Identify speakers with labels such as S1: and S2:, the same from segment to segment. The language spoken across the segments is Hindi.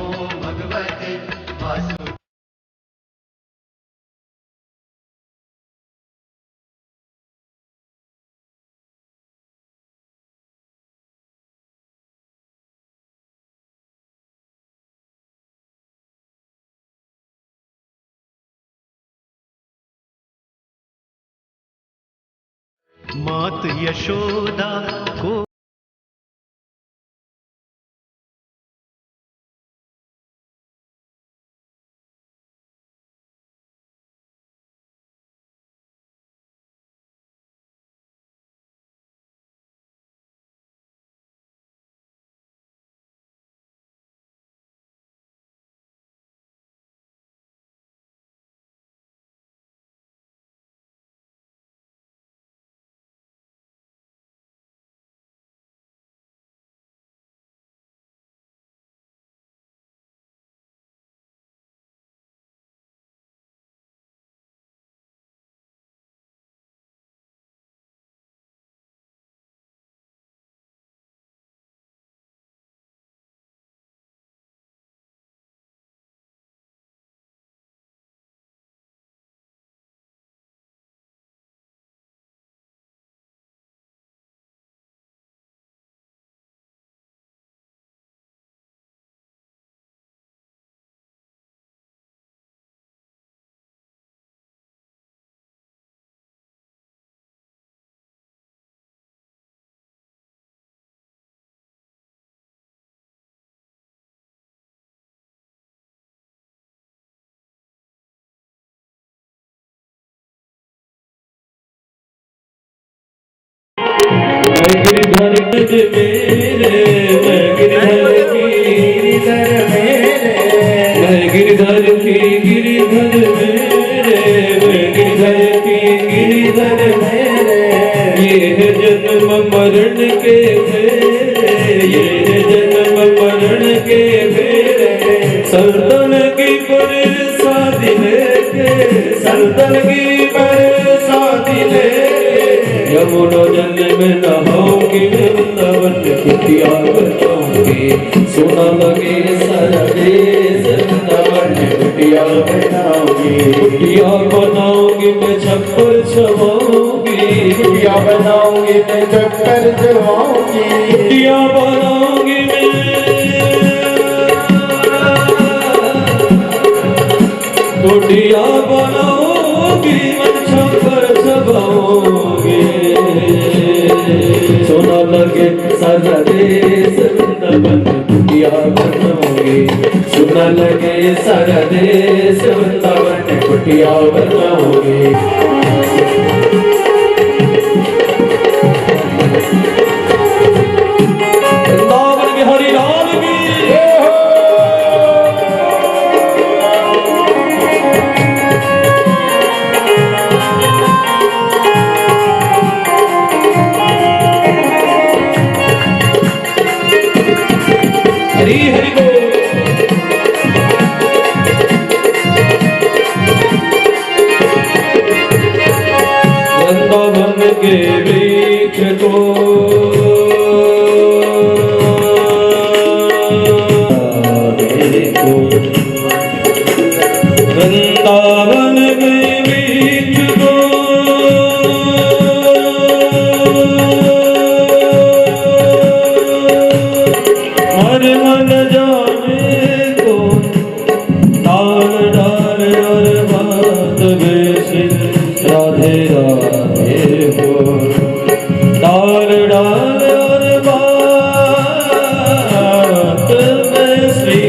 S1: भगवते वासुदेवाय। मात यशोदा को
S2: गिरधर मेरे मैं गिरधर मेरे मैं गिरधर की गिरधर मेरे मैं गिरधर की गिरधर मेरे ये है जन्म मरण के फेरे ये है जन्म मरण के फेरे सरदन की बरसाती लेके सरदन की बरसाती लेके यमुना जल में नहाऊंगी वृंदावन कुटिया बनाऊंगी सोना लगे सारा देश वृंदावन कुटिया बनाऊंगी मैं छप्पर छवाऊंगी कुटिया बनाऊंगी मैं छप्पर छवाऊंगी कुटिया बनाऊंगी मैं कुटिया बनाऊंगी मैं छप्पर छवाऊंगी सोना लगे सारा देश वृंदावन कुटिया बनाऊंगी सोना लगे सारा देश वृंदावन कुटिया बनाऊंगी वृंदावन के हरि लाल की हरि हरि बोल वृंदावन के वृक्ष को वृंदावन के वृक्ष को हर मन जाने को डाल डाल और बात बेसी राधे राधे हो डाल डाल और बात बेसी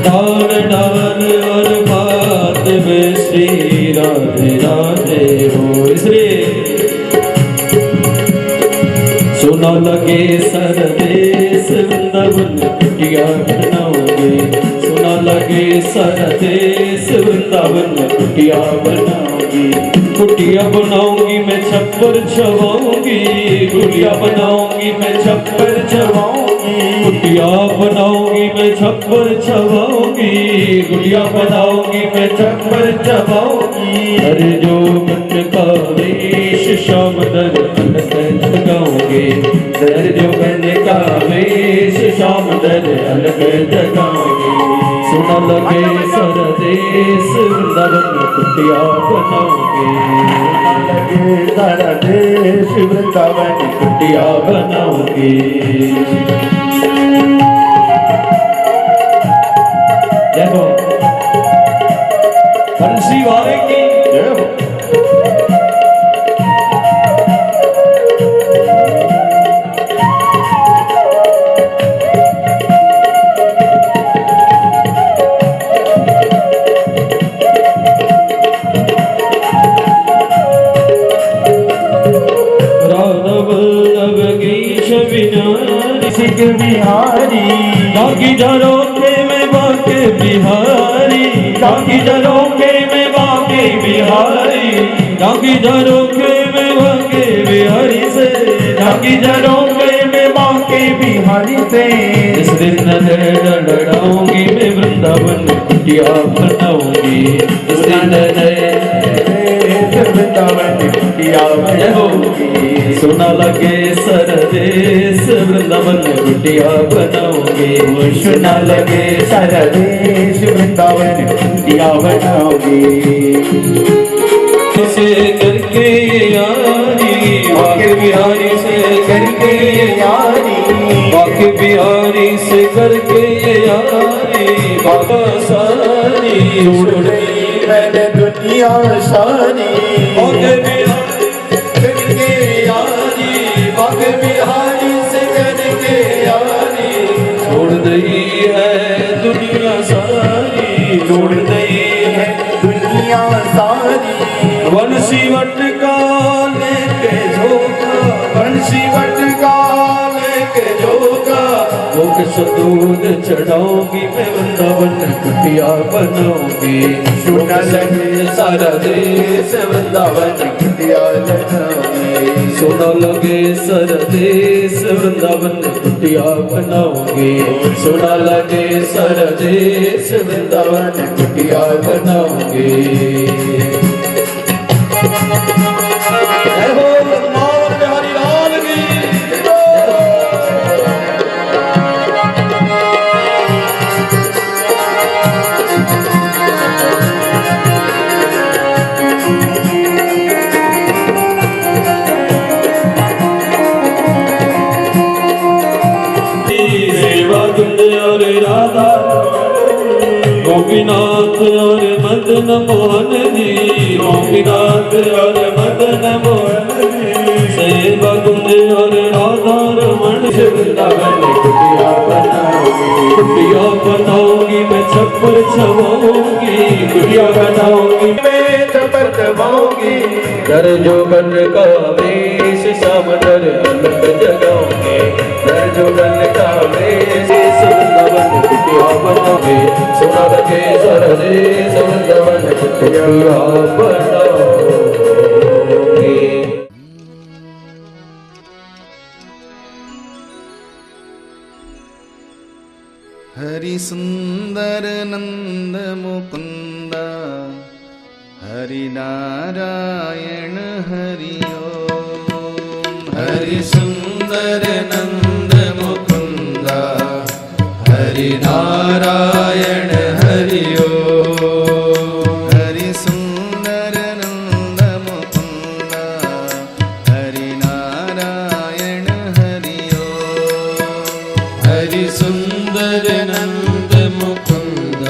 S2: डाल डाल और बात बेसी राधे राधे हो इसलिए सोना लगे सरदेश वृंदावन कुटिया बनाओगे सोना लगे सरदेश वृंदावन कुटिया बनाओगी कुटिया बनाऊंगी मैं छप्पर छवाऊंगी कुटिया बनाऊंगी मैं छप्पर छवाऊंगी कुटिया बनाऊंगी मैं छप्पर छवाऊंगी कुटिया बनाऊंगी मैं छप्पर छवाऊंगी अरे जो मन का वेश श्याम दर्पण लगाऊंगी बनाओगे। दर जोगन का वेश श्याम दर अलग जगाओगे। सुना लगे सारा देश वृंदावन कुटिया बनाओगे।
S3: सुना लगे सारा देश वृंदावन
S2: कुटिया बनाओगे। जय हो बंसी वाले की
S3: जय हो। बिहारी
S2: बाकी झरोखे में बाके बिहारी। बाकी झरोखे में बाके बिहारी। बाकी झरोखे में बाके बिहारी से। बाकी झरोखे में बाके
S3: बिहारी से
S2: इस दिन नजर लड़ाऊंगी मैं वृंदावन कुटिया बनाऊंगी। इस दिन नजर
S3: वृंदावन कुटिया बनाऊंगी।
S2: सुना लगे सरदेश वृंदावन कुटिया बनाओगे।
S3: सुना लगे सारा देश वृंदावन कुटिया बनाओगे।
S2: से करके यारी बाके बिहारी से करके
S3: यारी
S2: बाके बिहारी से करके यारी बाबा सारी
S3: छोड़ गई मैंने दुनिया सारी।
S2: बाके बिहारी करके यारी बाके बिहारी से करके यारी छोड़ दी है दुनिया सारी। छोड़ दी है
S3: दुनिया सारी
S2: बंसी वटका लेके झोंका। बंसी वटका लेके झोंका लोग दूध चढ़ाऊंगी मैं वृंदावन कुटिया बनाऊंगी।
S3: सुना लगे
S2: सारा देश वृंदावन
S3: कुटिया बनाओगे।
S2: सुना लगे सारा देश वृंदावन कुटिया बनाओगे। सुना लगे सारा देश वृंदावन कुटिया बनाओगे। जय हो वृंदावन बिहारी लाल की। सेवा कुंज और राधा गोपीनाथ और मदन मोहन जी। गोपीनाथ और मदन मोहन जी सेवा कुंज और राधा रमण वृंदावन कुटिया बनाओगी। कुटिया बनाओगी मैं छप्पर छवाऊंगी। कुटिया बनाओगी मैं छप्पर छवाऊंगी। दर जोगन का वेश श्याम दर अलग जगाओगे। दर जोगन का वेश वृंदावन कुटिया बनाओगे। सुना लगे सारा देश वृंदावन कुटिया बनाओगे।
S4: हरि सुंदर नंद मुकुंद हरि नारायण हरि ओम। हरि सुंदर नंद मुकुंद हरि नारायण हरि ओम। हरि सुंदर नंद मुकुंद हरि नारायण हरि ओम। हरि सुंदर नंद मुकुंद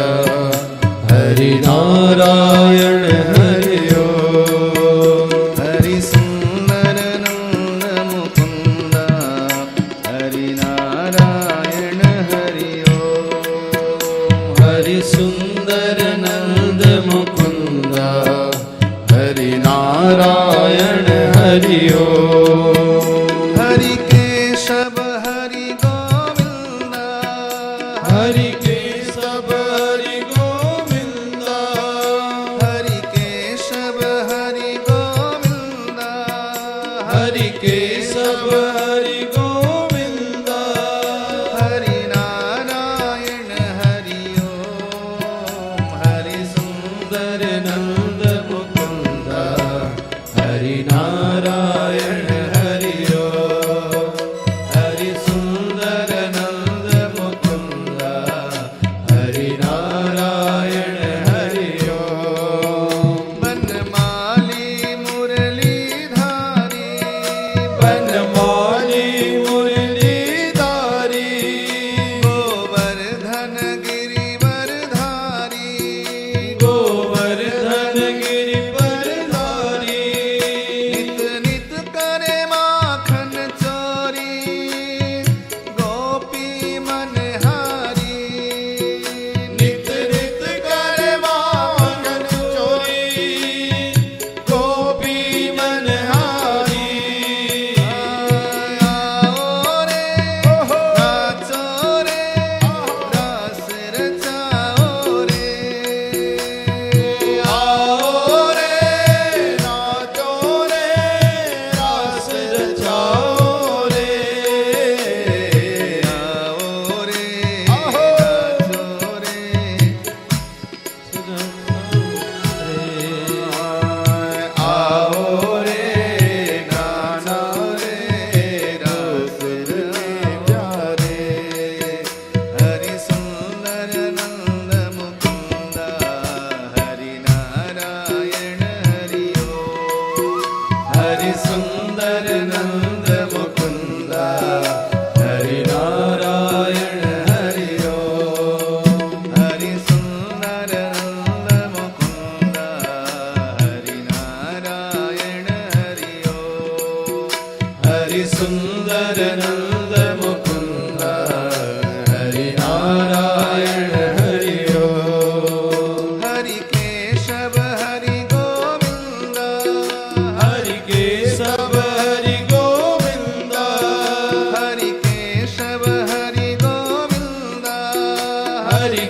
S4: हरि नारायण हरि ओम। हरि सुंदर नंद मुकुंद हरि नारायण हरि ओम। हरि सुंदर नंद मुकुंद हरि नारायण हरि ओम। हरि केशव हरि गोविंद हरि केशव हरि गोविंद। हरि केशव हरि गोविंद हरि केशव हरि गोविंद। हरि नारायण हरि ओम। हरि सुंदर नंद मुकुंद हरि नारायण हरि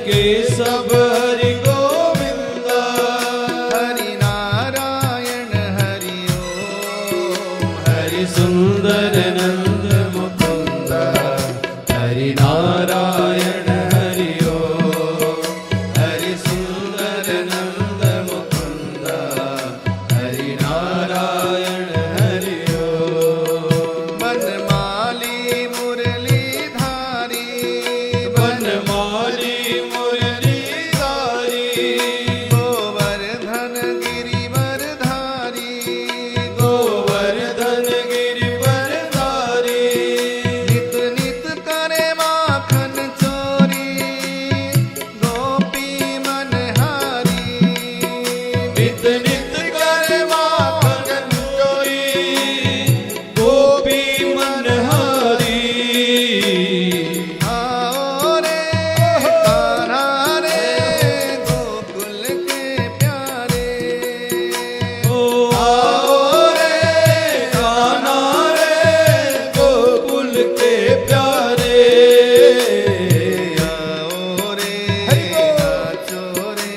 S2: केशव हरि गोविंद
S4: हरि नारायण हरि ओम
S2: हरि सुंदर नंद मुकुंद हरि नारायण हरि ओम हरि सुंदर नंद मुकुंद हरि नारायण हरि ओम
S4: बनमाली मुरलीधारी
S2: बनमाली मुरलीधारी
S4: गोवर्धन गिरिवरधारी
S2: गोवर्धन गिरिवरधारी
S4: नित नित करे माखन चोरी गोपी मनहारी
S2: नित नित करे माखन चोरी गोपी मनहारी
S4: आओ रे कान्हा रे गोकुल के प्यारे
S2: ओ आओ रे कान्हा रे गोकुल के प्यारे
S4: आओ रे नाचो रे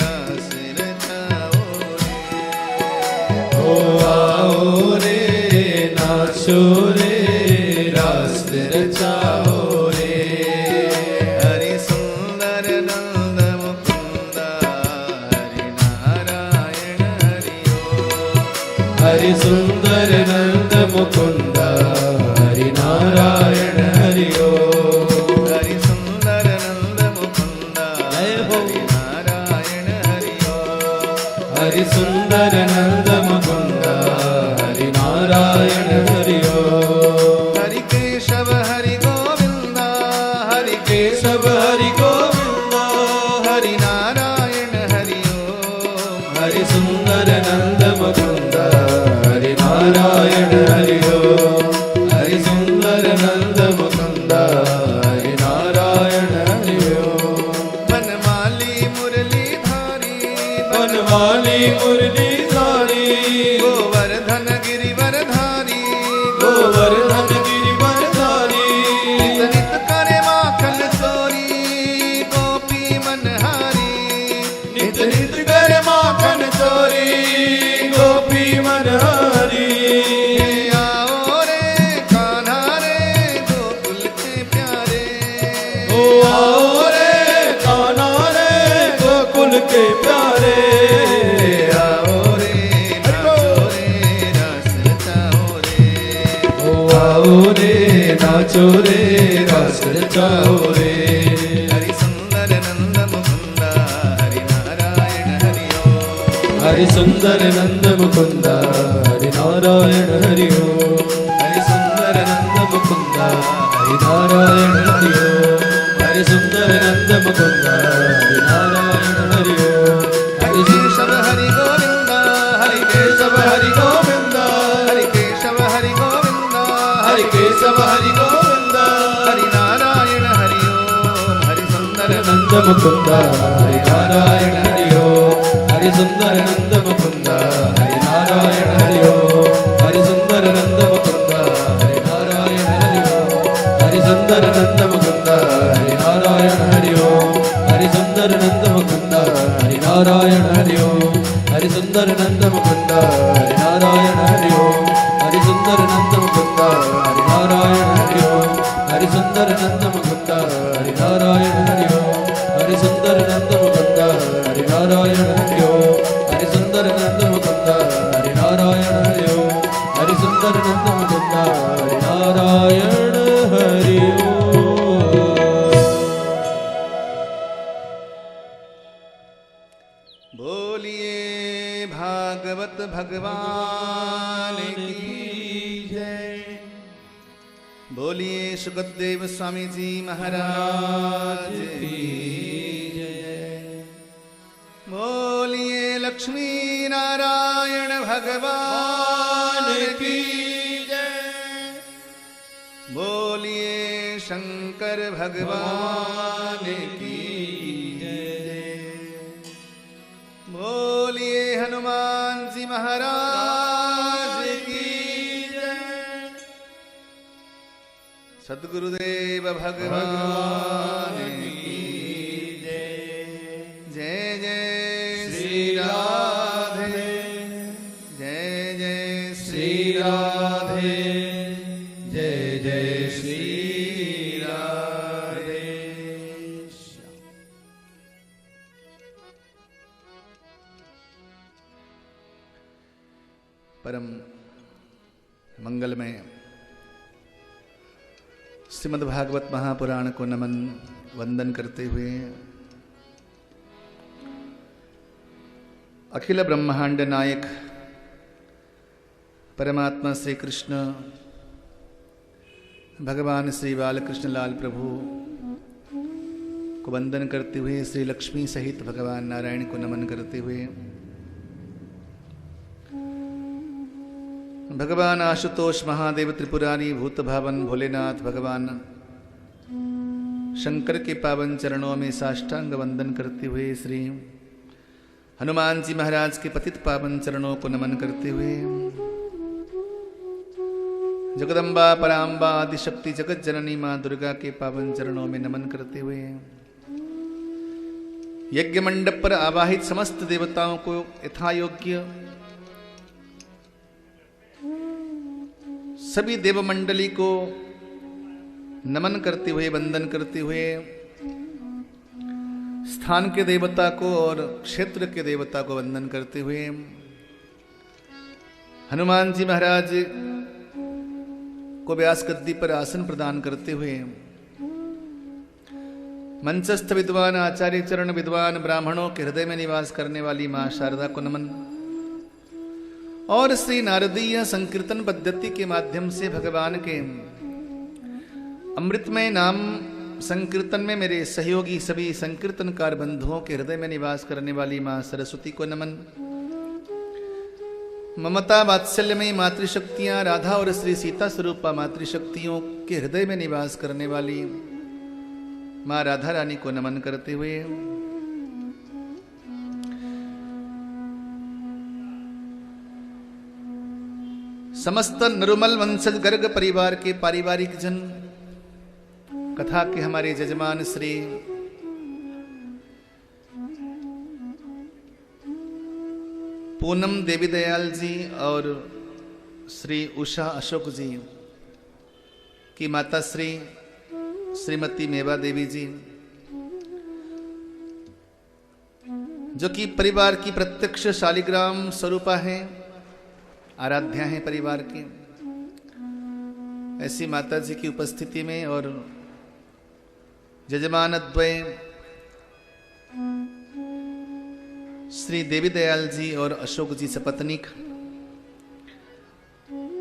S4: रास रचाओ रे
S2: ओ आओ रे नाचो रे रास रचाओ रे
S4: हरि सुंदर नंद मुकुंद हरि नारायण हरि ओम
S2: हरि सुंदर नंद मुकुंद हरि नारायण हरि ओम
S4: हरि सुंदर नंद मुकुंद हरि नारायण हरि ओम
S2: हरि सुंदर नंद मुकुंद हरि नारायण हरि ओम
S4: हरि केशव हरि गोविंद हरि
S2: केशव हरि गोविंद
S4: हरि नारायण हरि ओम
S2: हरि सुंदर नंद मुकुंद हरि नारायण हरि ओम हरि सुंदर नंद मुकुंद हरि नारायण हरि ओम
S4: बनमाली मुरलीधारी
S2: बनमाली मुरलीधारी
S4: गोवर्धन गिरिवरधारी
S2: गोवर्धन गिरिवरधारी
S4: नित नित करे माखन चोरी गोपी मनहारी
S2: नित नित करे माखन चोरी गोपी मनहारी
S4: आओ रे कान्हा रे गोकुल के प्यारे
S2: ओ आओ रे कान्हा रे गोकुल के प्यारे
S4: आओ रे नाचो रे रास रचाओ रे
S2: ओ आओ रे नाचो रे रस रचाओ रे
S4: हरि सुंदर नंद मुकुंद हरि नारायण हरि ओम
S2: हरि सुंदर नंद मुकुंद हरि नारायण हरि ओम हरि सुंदर नंद मुकुंद हरि नारायण हरि ओम हरि सुंदर नंद मुकुंद हरि नारायण हरि ओम हरि
S4: केशव हरि गोविंद हरि
S2: केशव हरि गोविंद
S4: हरि केशव हरि गोविंद
S2: हरि केशव हरि गोविंद
S4: हरि नारायण हरि ओम हरि सुंदर
S2: नंद मुकुंद हरि नारायण हरि ओम हरि सुंदर नंद मुकुंद हरि नारायण हरि ओम हरि सुंदर नंद मुकुंद हरि नारायण हरि ओम हरि सुंदर नंद मुकुंद हरि नारायण हरि ओम हरि सुंदर नंद मुकुंद हरि नारायण हरि ओम हरि सुंदर नंद मुकुंद हरि नारायण हरि ओम हरि सुंदर नंद मुकुंद हरि नारायण हरि ओम हरि सुंदर नंद मुकुंद हरि नारायण हरि ओम हरि सुंदर नंद मुकुंद हरि नारायण हरि ओम हरि सुंदर नंद मुकुंद हरि नारायण हरि ओम हरि सुंदर नंद मुकुंद हरि नारायण हरि ओम
S4: बोलिए भागवत भगवान की जय बोलिए सुखदेव स्वामी जी महाराज की जय बोलिए लक्ष्मी नारायण भगवान की जय बोलिए शंकर भगवान की जय बोलिए हनुमान जी महाराज की जय सद्गुरुदेव भगवान की परम मंगलमय श्रीमद्भागवत महापुराण को नमन वंदन करते हुए अखिल ब्रह्मांड नायक परमात्मा श्री कृष्ण भगवान श्री बालकृष्ण लाल प्रभु को वंदन करते हुए श्री लक्ष्मी सहित भगवान नारायण को नमन करते हुए भगवान आशुतोष महादेव त्रिपुरारी भूत भावन भोलेनाथ भगवान शंकर के पावन चरणों में साष्टांग वंदन करते हुए श्री हनुमान जी महाराज के पतित पावन चरणों को नमन करते हुए जगदम्बा पराम्बा आदिशक्ति जगत जननी मां दुर्गा के पावन चरणों में नमन करते हुए यज्ञ मंडप पर आवाहित समस्त देवताओं को यथायोग्य सभी देव मंडली को नमन करते हुए वंदन करते हुए स्थान के देवता को और क्षेत्र के देवता को वंदन करते हुए हनुमान जी महाराज को व्यास गद्दी पर आसन प्रदान करते हुए मंचस्थ विद्वान आचार्य चरण विद्वान ब्राह्मणों के हृदय में निवास करने वाली मां शारदा को नमन और श्री नारदीय संकीर्तन पद्धति के माध्यम से भगवान के अमृतमय नाम संकीर्तन में मेरे सहयोगी सभी संकीर्तनकार बंधुओं के हृदय में निवास करने वाली मां सरस्वती को नमन। ममता वात्सल्यमयी मातृशक्तियां राधा और श्री सीता स्वरूपा मातृशक्तियों के हृदय में निवास करने वाली मां राधा रानी को नमन करते हुए समस्त नरुमल वंशज गर्ग परिवार के पारिवारिक जन कथा के हमारे जजमान श्री पूनम देवी दयाल जी और श्री उषा अशोक जी की माता श्री श्रीमती मेवा देवी जी जो कि परिवार की प्रत्यक्ष शालिग्राम स्वरूपा है, आराध्या है परिवार की। ऐसी माता जी की उपस्थिति में और जजमान द्वय श्री देवी दयाल जी और अशोक जी सपत्नीक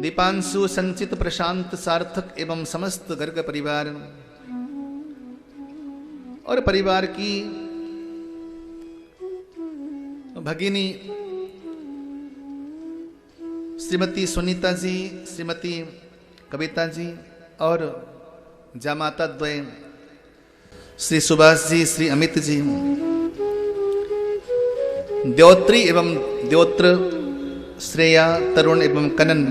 S4: दीपांशु संचित प्रशांत सार्थक एवं समस्त गर्ग परिवार और परिवार की भगिनी श्रीमती सुनीता जी, श्रीमती कविता जी और जामाता द्वय श्री सुभाष जी, श्री अमित जी, द्योत्री एवं द्योत्र श्रेया, तरुण एवं कनन,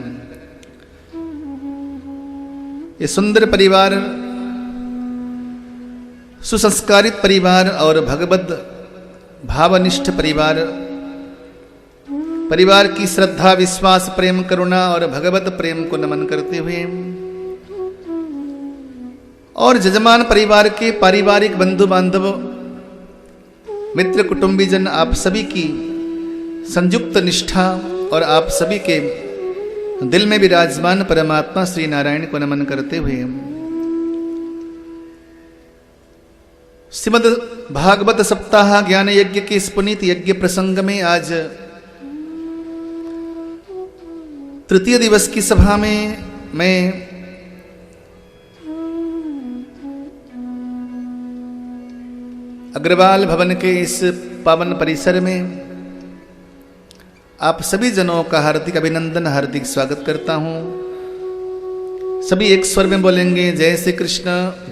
S4: ये सुंदर परिवार, सुसंस्कारित परिवार और भगवद भावनिष्ठ परिवार की श्रद्धा विश्वास प्रेम करुणा और भगवत प्रेम को नमन करते हुए और जजमान परिवार के पारिवारिक बंधु बांधव मित्र कुटुंबीजन आप सभी की संयुक्त निष्ठा और आप सभी के दिल में विराजमान परमात्मा श्री नारायण को नमन करते हुए श्रीमद् भागवत सप्ताह ज्ञान यज्ञ के इस पुनीत यज्ञ प्रसंग में आज तृतीय दिवस की सभा में मैं अग्रवाल भवन के इस पावन परिसर में आप सभी जनों का हार्दिक अभिनंदन, हार्दिक स्वागत करता हूं। सभी एक स्वर में बोलेंगे जय श्री कृष्ण,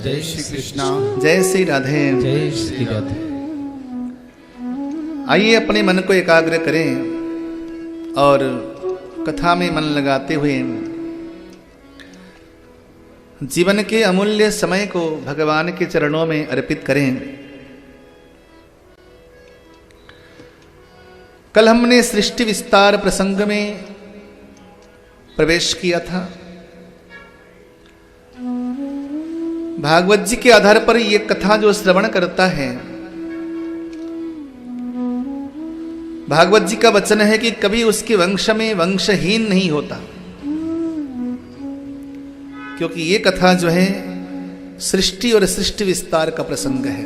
S3: जय श्री कृष्णा,
S4: जय श्री राधे,
S3: जय श्री राधे।
S4: आइए अपने मन को एकाग्र करें और कथा में मन लगाते हुए जीवन के अमूल्य समय को भगवान के चरणों में अर्पित करें। कल हमने सृष्टि विस्तार प्रसंग में प्रवेश किया था। भागवत जी के आधार पर यह कथा जो श्रवण करता है भागवत जी का वचन है कि कभी उसके वंश में वंशहीन नहीं होता, क्योंकि ये कथा जो है सृष्टि और सृष्टि विस्तार का प्रसंग है।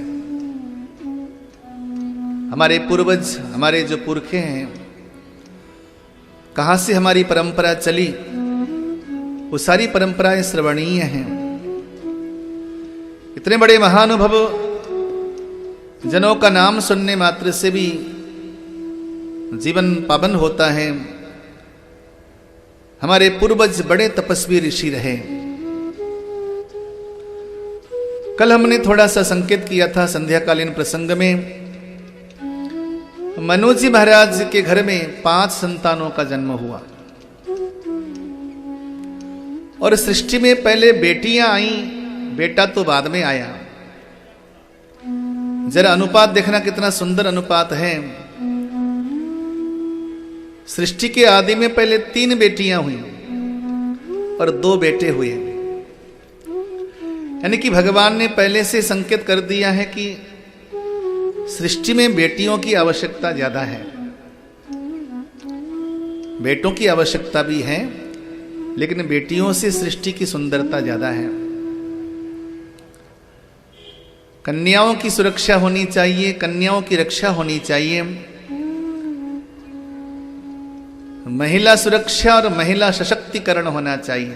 S4: हमारे पूर्वज, हमारे जो पुरखे हैं, कहां से हमारी परंपरा चली, वो सारी परंपराएं श्रवणीय हैं। इतने बड़े महानुभव जनों का नाम सुनने मात्र से भी जीवन पावन होता है। हमारे पूर्वज बड़े तपस्वी ऋषि रहे। कल हमने थोड़ा सा संकेत किया था संध्याकालीन प्रसंग में, मनु जी महाराज के घर में 5 संतानों का जन्म हुआ और सृष्टि में पहले बेटियां आई, बेटा तो बाद में आया। जरा अनुपात देखना कितना सुंदर अनुपात है। सृष्टि के आदि में पहले 3 बेटियां हुई और 2 बेटे हुए, यानी कि भगवान ने पहले से संकेत कर दिया है कि सृष्टि में बेटियों की आवश्यकता ज्यादा है। बेटों की आवश्यकता भी है, लेकिन बेटियों से सृष्टि की सुंदरता ज्यादा है। कन्याओं की सुरक्षा होनी चाहिए, कन्याओं की रक्षा होनी चाहिए। महिला सुरक्षा और महिला सशक्तिकरण होना चाहिए।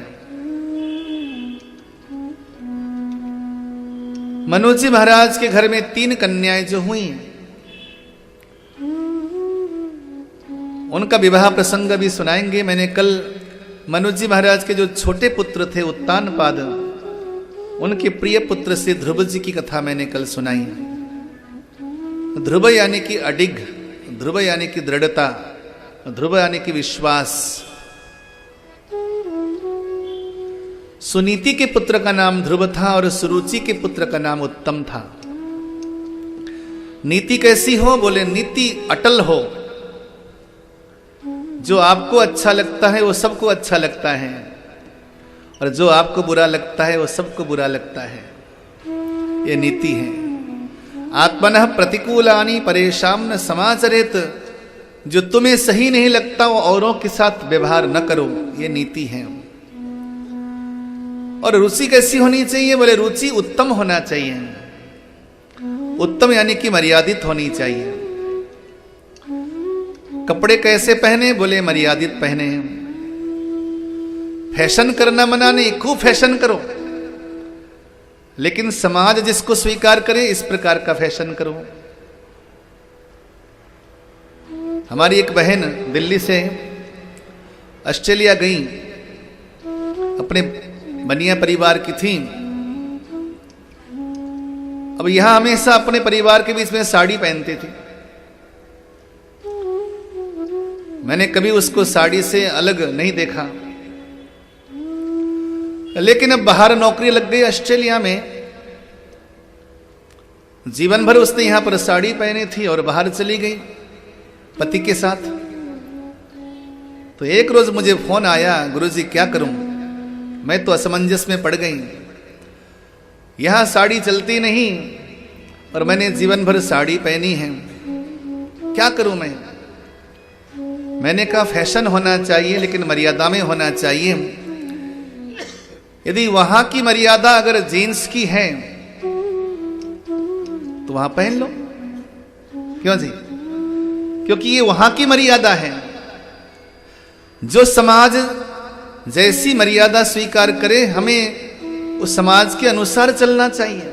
S4: मनु जी महाराज के घर में 3 कन्याएं जो हुई, उनका विवाह प्रसंग भी सुनाएंगे। मैंने कल मनु जी महाराज के जो छोटे पुत्र थे उत्तानपाद, उनके प्रिय पुत्र से ध्रुव जी की कथा मैंने कल सुनाई। ध्रुव यानी कि अडिग, ध्रुव यानी कि दृढ़ता, ध्रुव यानी कि विश्वास। सुनीति के पुत्र का नाम ध्रुव था और सुरुचि के पुत्र का नाम उत्तम था। नीति कैसी हो? बोले नीति अटल हो। जो आपको अच्छा लगता है वो सबको अच्छा लगता है, और जो आपको बुरा लगता है वो सबको बुरा लगता है। ये नीति है। आत्मनः प्रतिकूलानि परेशान न समाचरेत। जो तुम्हें सही नहीं लगता वो औरों के साथ व्यवहार न करो, ये नीति है। और रुचि कैसी होनी चाहिए? बोले रुचि उत्तम होना चाहिए। उत्तम यानी कि मर्यादित होनी चाहिए। कपड़े कैसे पहने? बोले मर्यादित पहने। फैशन करना मना नहीं, खूब फैशन करो, लेकिन समाज जिसको स्वीकार करे इस प्रकार का फैशन करो। हमारी एक बहन दिल्ली से ऑस्ट्रेलिया गई, अपने बनिया परिवार की थी। अब यहां हमेशा अपने परिवार के बीच में साड़ी पहनती थी। मैंने कभी उसको साड़ी से अलग नहीं देखा, लेकिन अब बाहर नौकरी लग गई ऑस्ट्रेलिया में। जीवन भर उसने यहां पर साड़ी पहनी थी और बाहर चली गई पति के साथ। तो एक रोज मुझे फोन आया, गुरुजी क्या करूं, मैं तो असमंजस में पड़ गई। यहां साड़ी चलती नहीं और मैंने जीवन भर साड़ी पहनी है, क्या करूं मैं? मैंने कहा फैशन होना चाहिए, लेकिन मर्यादा में होना चाहिए। यदि वहां की मर्यादा अगर जीन्स की है तो वहां पहन लो, क्यों जी? क्योंकि ये वहां की मर्यादा है। जो समाज जैसी मर्यादा स्वीकार करे, हमें उस समाज के अनुसार चलना चाहिए।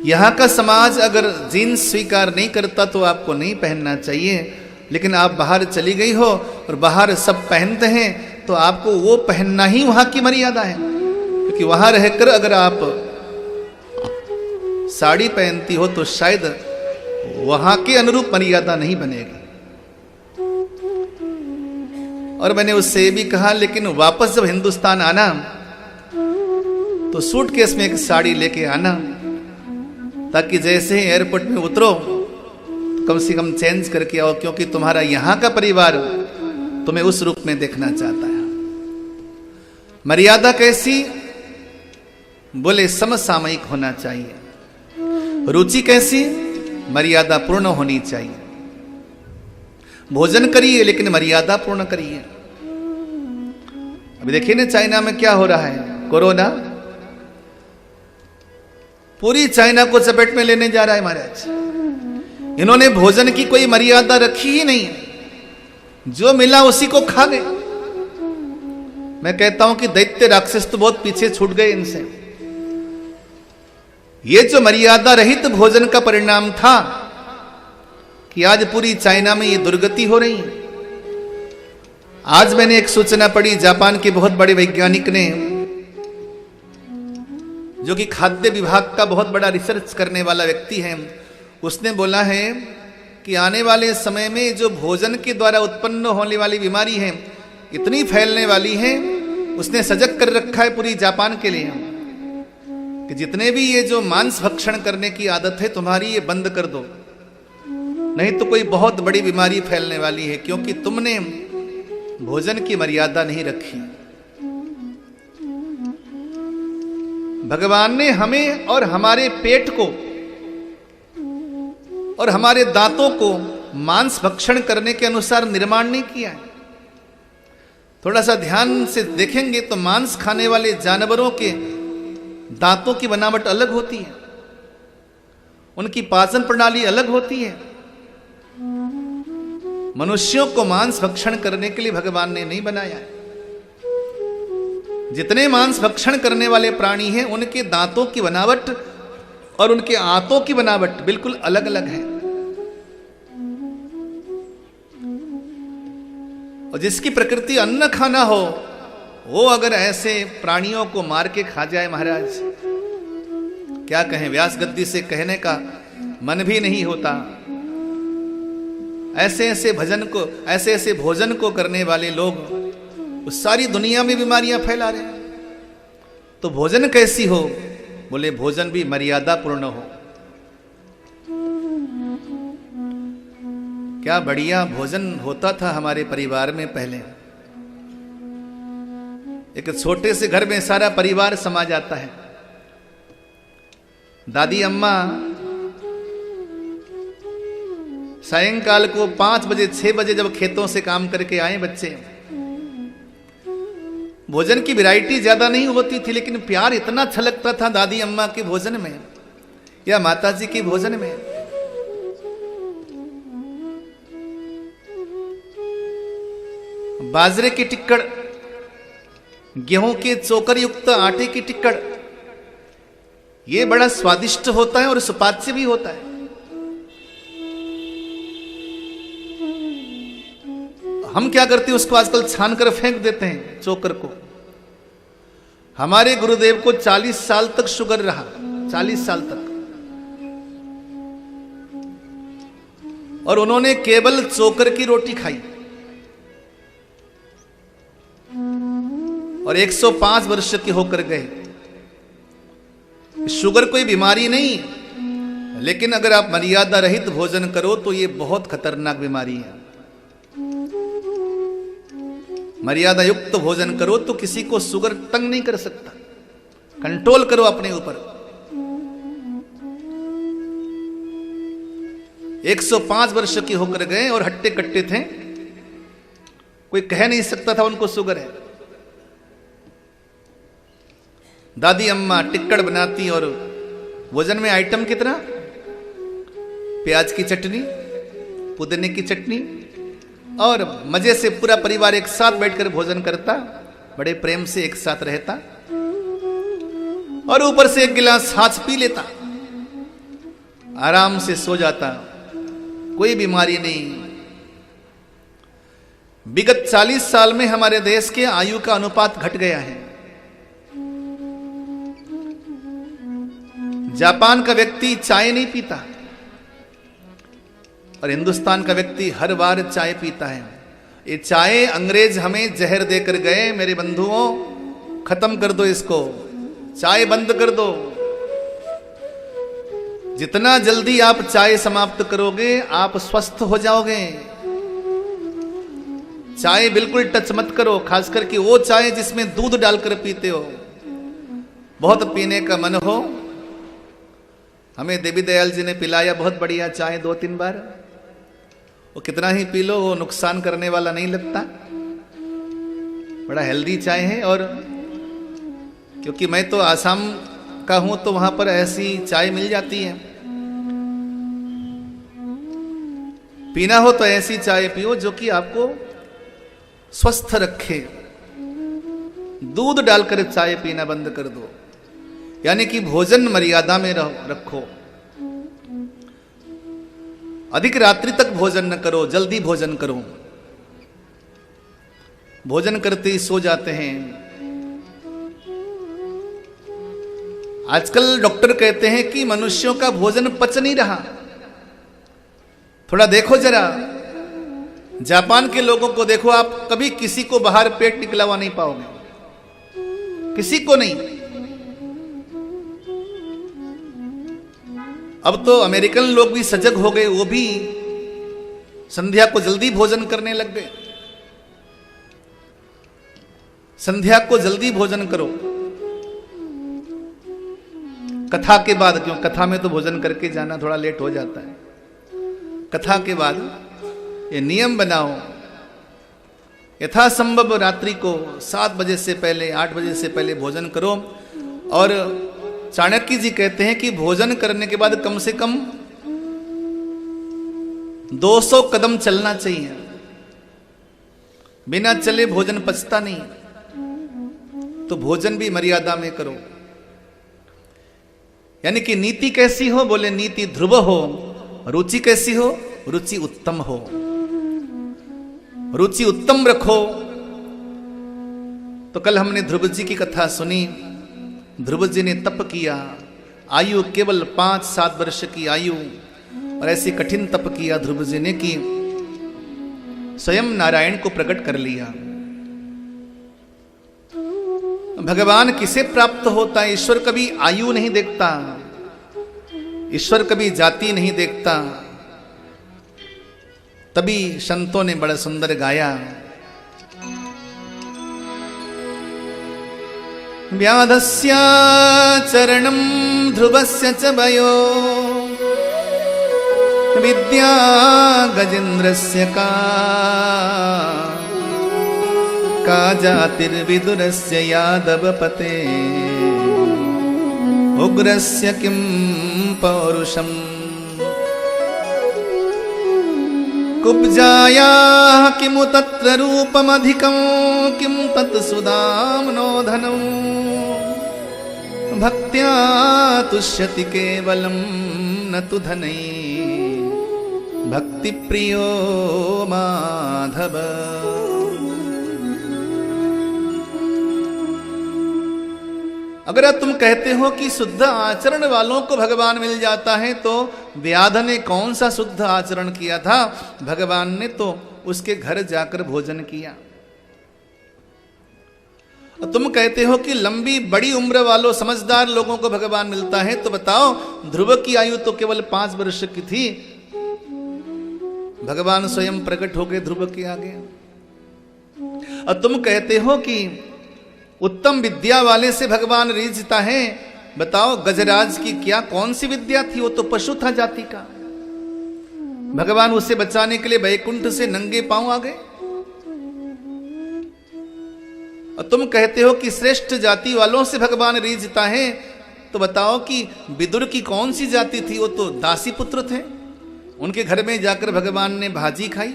S4: यहां का समाज अगर जीन्स स्वीकार नहीं करता तो आपको नहीं पहनना चाहिए, लेकिन आप बाहर चली गई हो और बाहर सब पहनते हैं तो आपको वो पहनना ही वहां की मर्यादा है। क्योंकि वहां रहकर अगर आप साड़ी पहनती हो तो शायद वहां के अनुरूप मर्यादा नहीं बनेगी। और मैंने उससे ये भी कहा, लेकिन वापस जब हिंदुस्तान आना तो सूटकेस में एक साड़ी लेके आना, ताकि जैसे ही एयरपोर्ट में उतरो तो कम से कम चेंज करके आओ, क्योंकि तुम्हारा यहां का परिवार तुम्हें उस रूप में देखना चाहता है। मर्यादा कैसी? बोले समसामयिक होना चाहिए। रुचि कैसी? मर्यादा पूर्ण होनी चाहिए। भोजन करिए लेकिन मर्यादा पूर्ण करिए। अभी देखिए ना चाइना में क्या हो रहा है, कोरोना पूरी चाइना को चपेट में लेने जा रहा है महाराज। इन्होंने भोजन की कोई मर्यादा रखी ही नहीं, जो मिला उसी को खा गए। मैं कहता हूं कि दैत्य राक्षस तो बहुत पीछे छूट गए इनसे। ये जो मर्यादा रहित भोजन का परिणाम था कि आज पूरी चाइना में ये दुर्गति हो रही है। आज मैंने एक सूचना पढ़ी, जापान के बहुत बड़े वैज्ञानिक ने, जो कि खाद्य विभाग का बहुत बड़ा रिसर्च करने वाला व्यक्ति है, उसने बोला है कि आने वाले समय में जो भोजन के द्वारा उत्पन्न होने वाली बीमारी है इतनी फैलने वाली है। उसने सजग कर रखा है पूरी जापान के लिए कि जितने भी ये जो मांस भक्षण करने की आदत है तुम्हारी, ये बंद कर दो, नहीं तो कोई बहुत बड़ी बीमारी फैलने वाली है, क्योंकि तुमने भोजन की मर्यादा नहीं रखी। भगवान ने हमें और हमारे पेट को और हमारे दांतों को मांस भक्षण करने के अनुसार निर्माण नहीं किया है। थोड़ा सा ध्यान से देखेंगे तो मांस खाने वाले जानवरों के दांतों की बनावट अलग होती है, उनकी पाचन प्रणाली अलग होती है। मनुष्यों को मांस भक्षण करने के लिए भगवान ने नहीं बनाया है। जितने मांस भक्षण करने वाले प्राणी हैं उनके दांतों की बनावट और उनके आंतों की बनावट बिल्कुल अलग अलग है। और जिसकी प्रकृति अन्न खाना हो, वो अगर ऐसे प्राणियों को मार के खा जाए महाराज, क्या कहें, व्यास गद्दी से कहने का मन भी नहीं होता। ऐसे ऐसे भोजन को करने वाले लोग उस सारी दुनिया में बीमारियां फैला रहे हैं। तो भोजन कैसी हो, बोले भोजन भी मर्यादा पूर्ण हो। क्या बढ़िया भोजन होता था हमारे परिवार में पहले। एक छोटे से घर में सारा परिवार समा जाता है। दादी अम्मा सायंकाल को 5 बजे 6 बजे जब खेतों से काम करके आए बच्चे, भोजन की वैरायटी ज्यादा नहीं होती थी, लेकिन प्यार इतना छलकता था दादी अम्मा के भोजन में या माता जी के भोजन में। बाजरे की टिक्कड़, गेहूं के चोकर युक्त आटे की टिक्कड़, ये बड़ा स्वादिष्ट होता है और सुपाच्य भी होता है। हम क्या करते हैं, उसको आजकल छान कर फेंक देते हैं चोकर को। हमारे गुरुदेव को 40 साल तक शुगर रहा, 40 साल तक, और उन्होंने केवल चोकर की रोटी खाई। और 105 वर्ष के होकर गए। शुगर कोई बीमारी नहीं, लेकिन अगर आप मर्यादा रहित भोजन करो तो ये बहुत खतरनाक बीमारी है। मर्यादा युक्त भोजन करो तो किसी को शुगर तंग नहीं कर सकता। कंट्रोल करो अपने ऊपर। 105 वर्ष के होकर गए और हट्टे कट्टे थे, कोई कह नहीं सकता था उनको शुगर है। दादी अम्मा टिक्कड़ बनाती और भोजन में आइटम कितना, प्याज की चटनी, पुदीने की चटनी, और मजे से पूरा परिवार एक साथ बैठकर भोजन करता, बड़े प्रेम से एक साथ रहता, और ऊपर से एक गिलास छाछ पी लेता, आराम से सो जाता, कोई बीमारी नहीं। विगत 40 साल में हमारे देश के आयु का अनुपात घट गया है। जापान का व्यक्ति चाय नहीं पीता और हिंदुस्तान का व्यक्ति हर बार चाय पीता है। ये चाय अंग्रेज हमें जहर देकर गए। मेरे बंधुओं, खत्म कर दो इसको, चाय बंद कर दो। जितना जल्दी आप चाय समाप्त करोगे आप स्वस्थ हो जाओगे। चाय बिल्कुल टच मत करो, खास करके वो चाय जिसमें दूध डालकर पीते हो। बहुत पीने का मन हो, हमें देवी दयाल जी ने पिलाया बहुत बढ़िया चाय 2-3 बार, वो कितना ही पी लो वो नुकसान करने वाला नहीं लगता, बड़ा हेल्दी चाय है। और क्योंकि मैं तो आसाम का हूं तो वहां पर ऐसी चाय मिल जाती है, पीना हो तो ऐसी चाय पियो जो कि आपको स्वस्थ रखे। दूध डालकर चाय पीना बंद कर दो, यानी कि भोजन मर्यादा में रखो। अधिक रात्रि तक भोजन न करो, जल्दी भोजन करो। भोजन करते ही सो जाते हैं। आजकल डॉक्टर कहते हैं कि मनुष्यों का भोजन पच नहीं रहा। थोड़ा देखो जरा, जापान के लोगों को देखो आप, कभी किसी को बाहर पेट निकला हुआ नहीं पाओगे, किसी को नहीं। अब तो अमेरिकन लोग भी सजग हो गए, वो भी संध्या को जल्दी भोजन करने लग गए। संध्या को जल्दी भोजन करो, कथा के बाद, क्यों कथा में तो भोजन करके जाना थोड़ा लेट हो जाता है। कथा के बाद ये नियम बनाओ, यथासंभव रात्रि को 7 बजे से पहले, 8 बजे से पहले भोजन करो। और चाणक्य जी कहते हैं कि भोजन करने के बाद कम से कम 200 कदम चलना चाहिए, बिना चले भोजन पचता नहीं। तो भोजन भी मर्यादा में करो। यानी कि नीति कैसी हो, बोले नीति ध्रुव हो। रुचि कैसी हो, रुचि उत्तम हो। रुचि उत्तम रखो। तो कल हमने ध्रुव जी की कथा सुनी। ध्रुव जी ने तप किया, आयु केवल 5-7 वर्ष की आयु, और ऐसी कठिन तप किया ध्रुव जी ने कि स्वयं नारायण को प्रकट कर लिया। भगवान किसे प्राप्त होता है? ईश्वर कभी आयु नहीं देखता, ईश्वर कभी जाति नहीं देखता। तभी संतों ने बड़ा सुंदर गाया, व्याधस्य चरणं ध्रुवस्य च वयो विद्या गजेन्द्रस्य का जातिर्विदुरस्य यादवपते उग्रस्य किं पौरुषम् कुब्जायाः किमु तत्र रूपमधिकं किं तत् सुदाम्नो धनं भक्त्या तुष्यति केवलं न तु धनै भक्तिप्रियो माधव। अगर तुम कहते हो कि शुद्ध आचरण वालों को भगवान मिल जाता है, तो व्याध ने कौन सा शुद्ध आचरण किया था? भगवान ने तो उसके घर जाकर भोजन किया। और तुम कहते हो कि लंबी बड़ी उम्र वालों समझदार लोगों को भगवान मिलता है, तो बताओ ध्रुव की आयु तो केवल 5 वर्ष की थी, भगवान स्वयं प्रकट हो गए ध्रुव के आगे। और तुम कहते हो कि उत्तम विद्या वाले से भगवान रीझता है, बताओ गजराज की क्या कौन सी विद्या थी? वो तो पशु था जाति का, भगवान उसे बचाने के लिए वैकुंठ से नंगे पांव आ गए। और तुम कहते हो कि श्रेष्ठ जाति वालों से भगवान रीझता है, तो बताओ कि विदुर की कौन सी जाति थी? वो तो दासी पुत्र थे, उनके घर में जाकर भगवान ने भाजी खाई।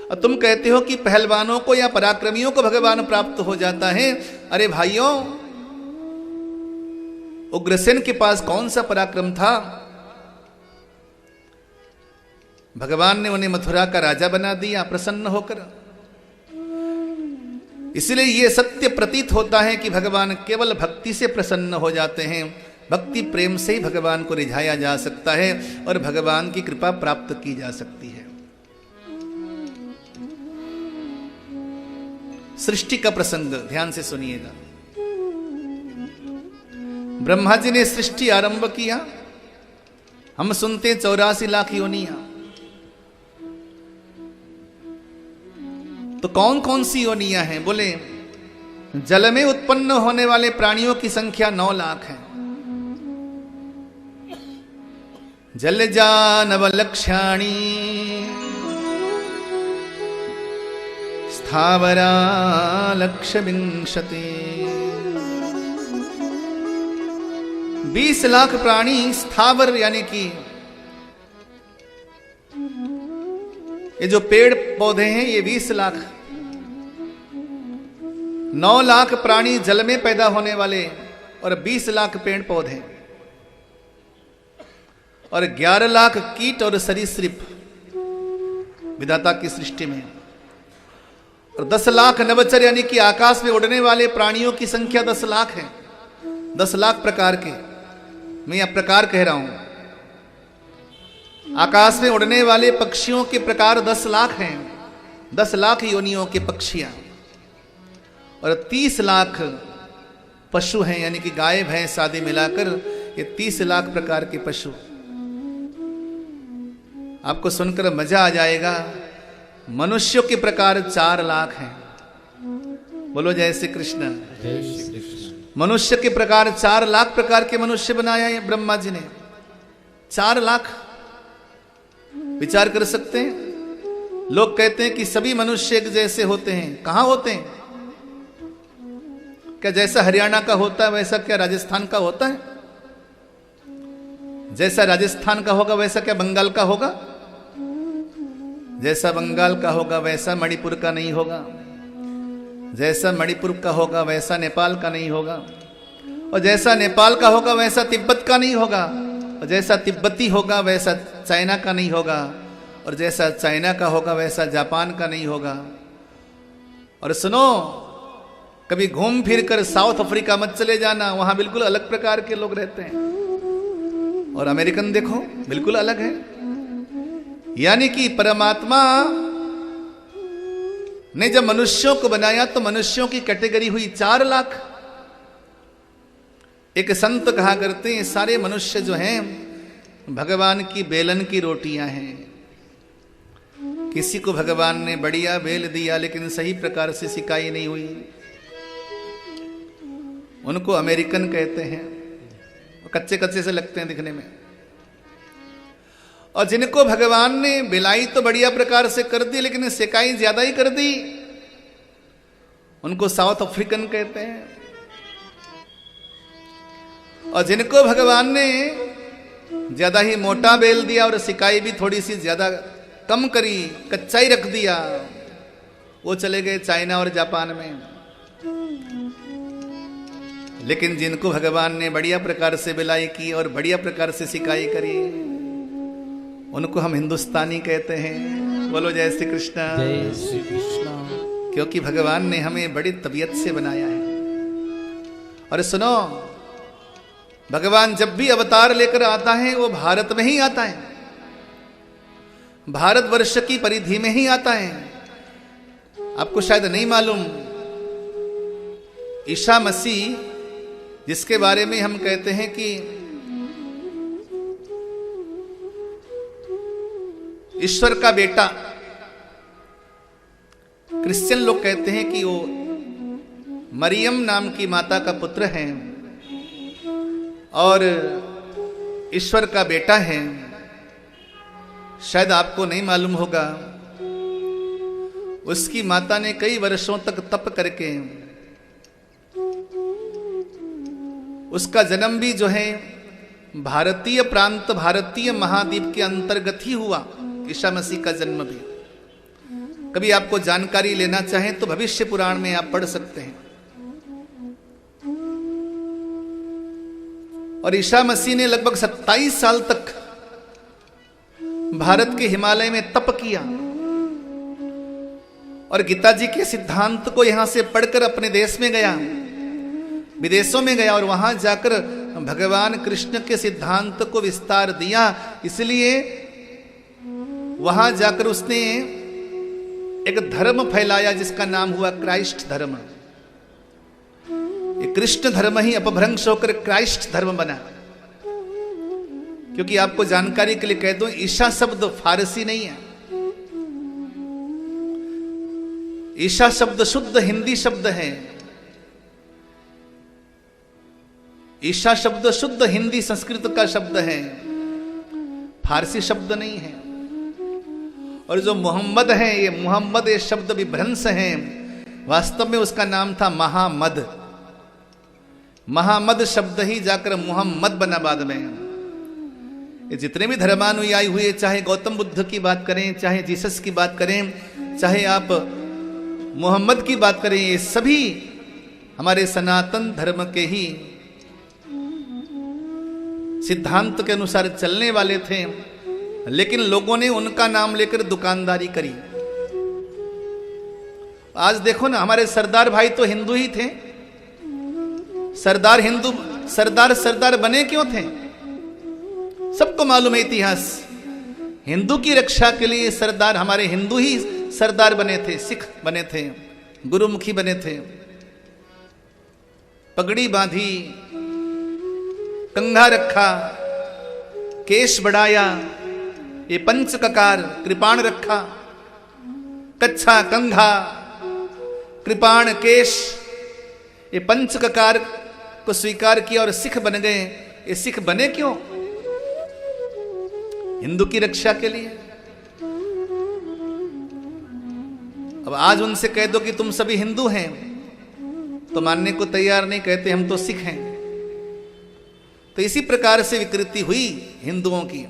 S4: और तुम कहते हो कि पहलवानों को या पराक्रमियों को भगवान प्राप्त हो जाता है। अरे भाइयों, उग्रसेन के पास कौन सा पराक्रम था? भगवान ने उन्हें मथुरा का राजा बना दिया प्रसन्न होकर। इसलिए यह सत्य प्रतीत होता है कि भगवान केवल भक्ति से प्रसन्न हो जाते हैं। भक्ति प्रेम से ही भगवान को रिझाया जा सकता है और भगवान की कृपा प्राप्त की जा सकती है। सृष्टि का प्रसंग ध्यान से सुनिएगा। ब्रह्मा जी ने सृष्टि आरंभ किया, हम सुनते 84 लाख योनियां। तो कौन कौन सी योनियां हैं? बोले जल में उत्पन्न होने वाले प्राणियों की संख्या 9 लाख है। जलजानवलक्ष्याणि स्थावरा लक्षविंशति। 20 लाख प्राणी स्थावर यानी कि ये जो पेड़ पौधे हैं ये 20 लाख। 9 लाख प्राणी जल में पैदा होने वाले और 20 लाख पेड़ पौधे और 11 लाख कीट और सरीसृप विधाता की सृष्टि में और 10 लाख नवचर यानी कि आकाश में उड़ने वाले प्राणियों की संख्या 10 लाख है। 10 लाख प्रकार के, मैं यह प्रकार कह रहा हूं। आकाश में उड़ने वाले पक्षियों के प्रकार 10 लाख हैं। 10 लाख योनियों के पक्षियां और 30 लाख पशु हैं यानी कि गाय भैंस आदि मिलाकर ये 30 लाख प्रकार के पशु। आपको सुनकर मजा आ जाएगा। मनुष्यों के प्रकार 4 लाख हैं। बोलो जय श्री कृष्ण। मनुष्य के प्रकार 4 लाख प्रकार के मनुष्य बनाया है ब्रह्मा जी ने। 4 लाख विचार कर सकते हैं। लोग कहते हैं कि सभी मनुष्य एक जैसे होते हैं। कहां होते हैं? क्या जैसा हरियाणा का होता है वैसा क्या राजस्थान का होता है? जैसा राजस्थान का होगा वैसा क्या बंगाल का होगा? जैसा बंगाल का होगा वैसा मणिपुर का नहीं होगा। जैसा मणिपुर का होगा वैसा नेपाल का नहीं होगा और जैसा नेपाल का होगा वैसा तिब्बत का नहीं होगा और जैसा तिब्बती होगा वैसा चाइना का नहीं होगा और जैसा चाइना का होगा वैसा जापान का नहीं होगा। और सुनो, कभी घूम फिर कर साउथ अफ्रीका मत चले जाना, वहां बिल्कुल अलग प्रकार के लोग रहते हैं। और अमेरिकन देखो बिल्कुल अलग है। यानी कि परमात्मा ने जब मनुष्यों को बनाया तो मनुष्यों की कैटेगरी हुई 4 लाख। एक संत कहा करते हैं सारे मनुष्य जो हैं भगवान की बेलन की रोटियां हैं। किसी को भगवान ने बढ़िया बेल दिया लेकिन सही प्रकार से सिकाई नहीं हुई, उनको अमेरिकन कहते हैं। कच्चे कच्चे से लगते हैं दिखने में। और जिनको भगवान ने बिलाई तो बढ़िया प्रकार से कर दी लेकिन सिकाई ज्यादा ही कर दी, उनको साउथ अफ्रीकन कहते हैं। और जिनको भगवान ने ज्यादा ही मोटा बेल दिया और सिकाई भी थोड़ी सी ज्यादा कम करी, कच्चा ही रख दिया, वो चले गए चाइना और जापान में। लेकिन जिनको भगवान ने बढ़िया प्रकार से बिलाई की और बढ़िया प्रकार से सिकाई करी, उनको हम हिंदुस्तानी कहते हैं। बोलो जय श्री कृष्ण।
S3: जय श्री कृष्ण।
S4: क्योंकि भगवान ने हमें बड़ी तबीयत से बनाया है। और सुनो, भगवान जब भी अवतार लेकर आता है वो भारत में ही आता है, भारतवर्ष की परिधि में ही आता है। आपको शायद नहीं मालूम, ईसा मसीह जिसके बारे में हम कहते हैं कि ईश्वर का बेटा, क्रिश्चियन लोग कहते हैं कि वो मरियम नाम की माता का पुत्र है और ईश्वर का बेटा है। शायद आपको नहीं मालूम होगा, उसकी माता ने कई वर्षों तक तप करके उसका जन्म भी जो है भारतीय प्रांत, भारतीय महाद्वीप के अंतर्गत ही हुआ। ईसा मसीह का जन्म भी, कभी आपको जानकारी लेना चाहें तो भविष्य पुराण में आप पढ़ सकते हैं। और ईसा मसीह ने लगभग 27 साल तक भारत के हिमालय में तप किया और गीता जी के सिद्धांत को यहां से पढ़कर अपने देश में गया, विदेशों में गया और वहां जाकर भगवान कृष्ण के सिद्धांत को विस्तार दिया। इसलिए वहां जाकर उसने एक धर्म फैलाया जिसका नाम हुआ क्राइस्ट धर्म। ये कृष्ण धर्म ही अपभ्रंश होकर क्राइस्ट धर्म बना। क्योंकि आपको जानकारी के लिए कह दूं, ईसा शब्द फारसी नहीं है। ईसा शब्द शुद्ध हिंदी शब्द है। ईसा शब्द शुद्ध हिंदी संस्कृत का शब्द है। फारसी शब्द नहीं है। और जो मोहम्मद है, ये मोहम्मद ये शब्द विभ्रंश है। वास्तव में उसका नाम था महामद। महामद शब्द ही जाकर मोहम्मद बना बाद में। ये जितने भी धर्मानुयायी हुए, चाहे गौतम बुद्ध की बात करें, चाहे जीसस की बात करें, चाहे आप मोहम्मद की बात करें, ये सभी हमारे सनातन धर्म के ही सिद्धांत के अनुसार चलने वाले थे। लेकिन लोगों ने उनका नाम लेकर दुकानदारी करी। आज देखो ना, हमारे सरदार भाई तो हिंदू ही थे। सरदार हिंदू, सरदार बने क्यों थे? सबको मालूम है इतिहास। हिंदू की रक्षा के लिए सरदार, हमारे हिंदू ही सरदार बने थे, सिख बने थे, गुरुमुखी बने थे। पगड़ी बांधी, कंघा रखा, केश बढ़ाया, ये पंच ककार कृपाण रखा, कच्छा कंघा कृपाण केश, ये पंच ककार को स्वीकार किया और सिख बन गए। ये सिख बने क्यों? हिंदू की रक्षा के लिए। अब आज उनसे कह दो कि तुम सभी हिंदू हैं तो मानने को तैयार नहीं, कहते हम तो सिख हैं। तो इसी प्रकार से विकृति हुई हिंदुओं की।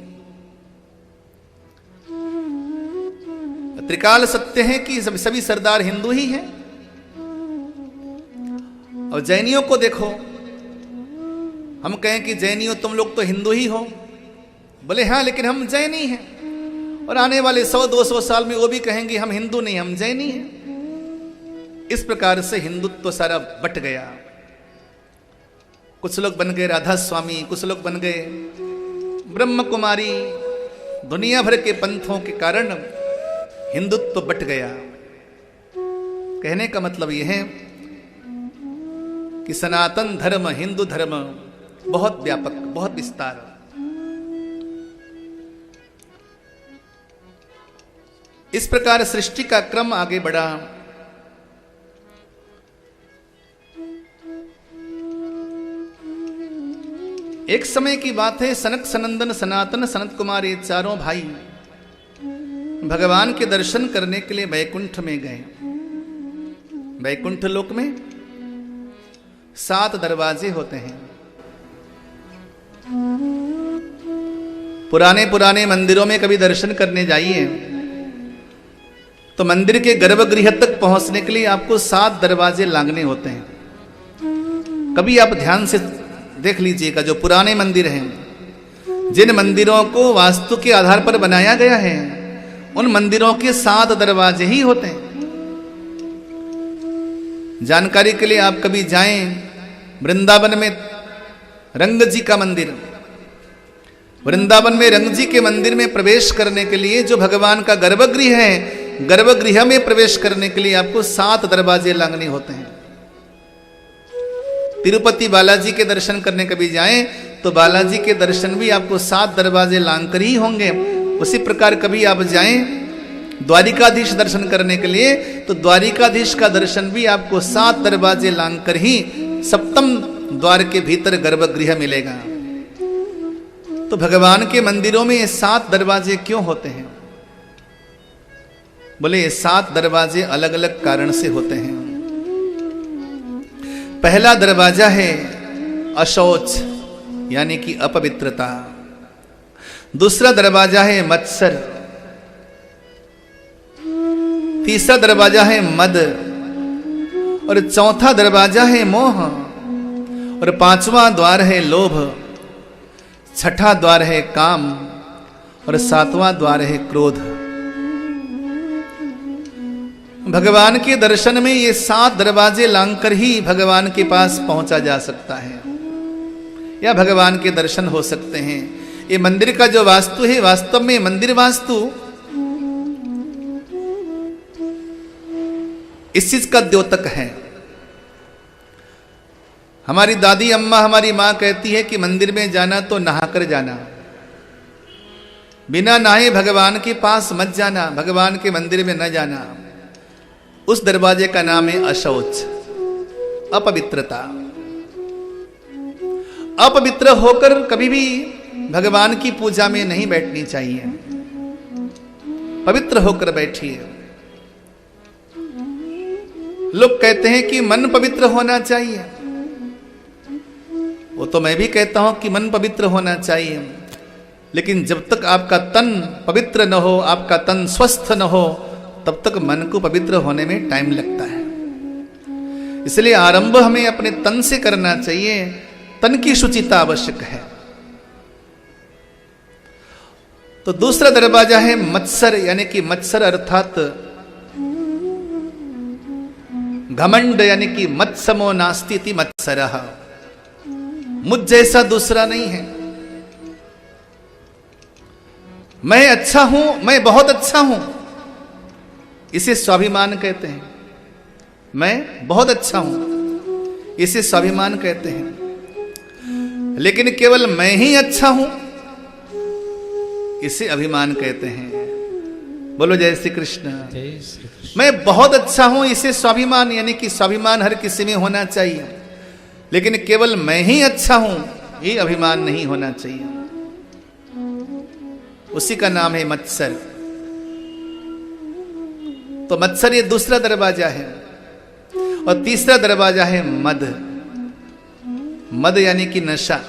S4: त्रिकाल सत्य है कि सभी सरदार हिंदू ही हैं। और जैनियों को देखो, हम कहें कि जैनियों तुम लोग तो हिंदू ही हो, बोले हाँ लेकिन हम जैनी हैं। और आने वाले 100-200 साल में वो भी कहेंगे हम हिंदू नहीं, हम जैनी हैं। इस प्रकार से हिंदुत्व सारा बट गया। कुछ लोग बन गए राधा स्वामी, कुछ लोग बन गए ब्रह्म कुमारी। दुनिया भर के पंथों के कारण हिंदुत्व बट गया। कहने का मतलब यह है कि सनातन धर्म, हिंदू धर्म बहुत व्यापक, बहुत विस्तार। इस प्रकार सृष्टि का क्रम आगे बढ़ा। एक समय की बात है, सनक सनंदन सनातन सनत कुमार ये चारों भाई भगवान के दर्शन करने के लिए वैकुंठ में गए। वैकुंठ लोक में 7 दरवाजे होते हैं। पुराने मंदिरों में कभी दर्शन करने जाइए तो मंदिर के गर्भगृह तक पहुंचने के लिए आपको 7 दरवाजे लांघने होते हैं। कभी आप ध्यान से देख लीजिएगा, जो पुराने मंदिर हैं, जिन मंदिरों को वास्तु के आधार पर बनाया गया है, उन मंदिरों के 7 दरवाजे ही होते हैं। जानकारी के लिए आप कभी जाएं वृंदावन में रंग जी का मंदिर। वृंदावन में रंग जी के मंदिर में प्रवेश करने के लिए जो भगवान का गर्भगृह है, गर्भगृह में प्रवेश करने के लिए आपको 7 दरवाजे लांघने होते हैं। तिरुपति बालाजी के दर्शन करने कभी जाएं तो बालाजी के दर्शन भी आपको 7 दरवाजे लांघ कर ही होंगे। उसी प्रकार कभी आप जाएं द्वारिकाधीश दर्शन करने के लिए तो द्वारिकाधीश का दर्शन भी आपको 7 दरवाजे लांघ कर ही 7वें द्वार के भीतर गर्भगृह मिलेगा। तो भगवान के मंदिरों में ये 7 दरवाजे क्यों होते हैं? बोले ये 7 दरवाजे अलग अलग कारण से होते हैं। पहला दरवाजा है अशौच, यानी कि अपवित्रता। दूसरा दरवाजा है मत्सर। तीसरा दरवाजा है मद। और चौथा दरवाजा है मोह। और 5वां द्वार है लोभ। 6ठा द्वार है काम। और 7वां द्वार है क्रोध। भगवान के दर्शन में ये 7 दरवाजे लांघकर ही भगवान के पास पहुंचा जा सकता है, या भगवान के दर्शन हो सकते हैं। ये मंदिर का जो वास्तु है, वास्तव में मंदिर वास्तु इस चीज का द्योतक है। हमारी दादी अम्मा, हमारी मां कहती है कि मंदिर में जाना तो नहाकर जाना, बिना नहाए भगवान के पास मत जाना, भगवान के मंदिर में न जाना। उस दरवाजे का नाम है अशौच, अपवित्रता। अपवित्र होकर कभी भी भगवान की पूजा में नहीं बैठनी चाहिए, पवित्र होकर बैठिए। लोग कहते हैं कि मन पवित्र होना चाहिए, वो तो मैं भी कहता हूं कि मन पवित्र होना चाहिए, लेकिन जब तक आपका तन पवित्र न हो, आपका तन स्वस्थ न हो, तब तक मन को पवित्र होने में टाइम लगता है। इसलिए आरंभ हमें अपने तन से करना चाहिए, तन की शुचिता आवश्यक है। तो दूसरा दरवाजा है मत्सर, यानी कि मत्सर अर्थात घमंड, यानी कि मत्समो नास्ति इति मत्सरः, मुझ जैसा दूसरा नहीं है, मैं अच्छा हूं, मैं बहुत अच्छा हूं, इसे स्वाभिमान कहते हैं। मैं बहुत अच्छा हूं, इसे स्वाभिमान कहते हैं। लेकिन केवल मैं ही अच्छा हूं, इसे अभिमान कहते हैं। बोलो जय श्री कृष्ण। मैं बहुत अच्छा हूं, इसे स्वाभिमान, यानी कि स्वाभिमान हर किसी में होना चाहिए, लेकिन केवल मैं ही अच्छा हूं, ये अभिमान नहीं होना चाहिए। उसी का नाम है मत्सर। तो मत्सर ये दूसरा दरवाजा है। और तीसरा दरवाजा है मद। मद यानी कि नशा।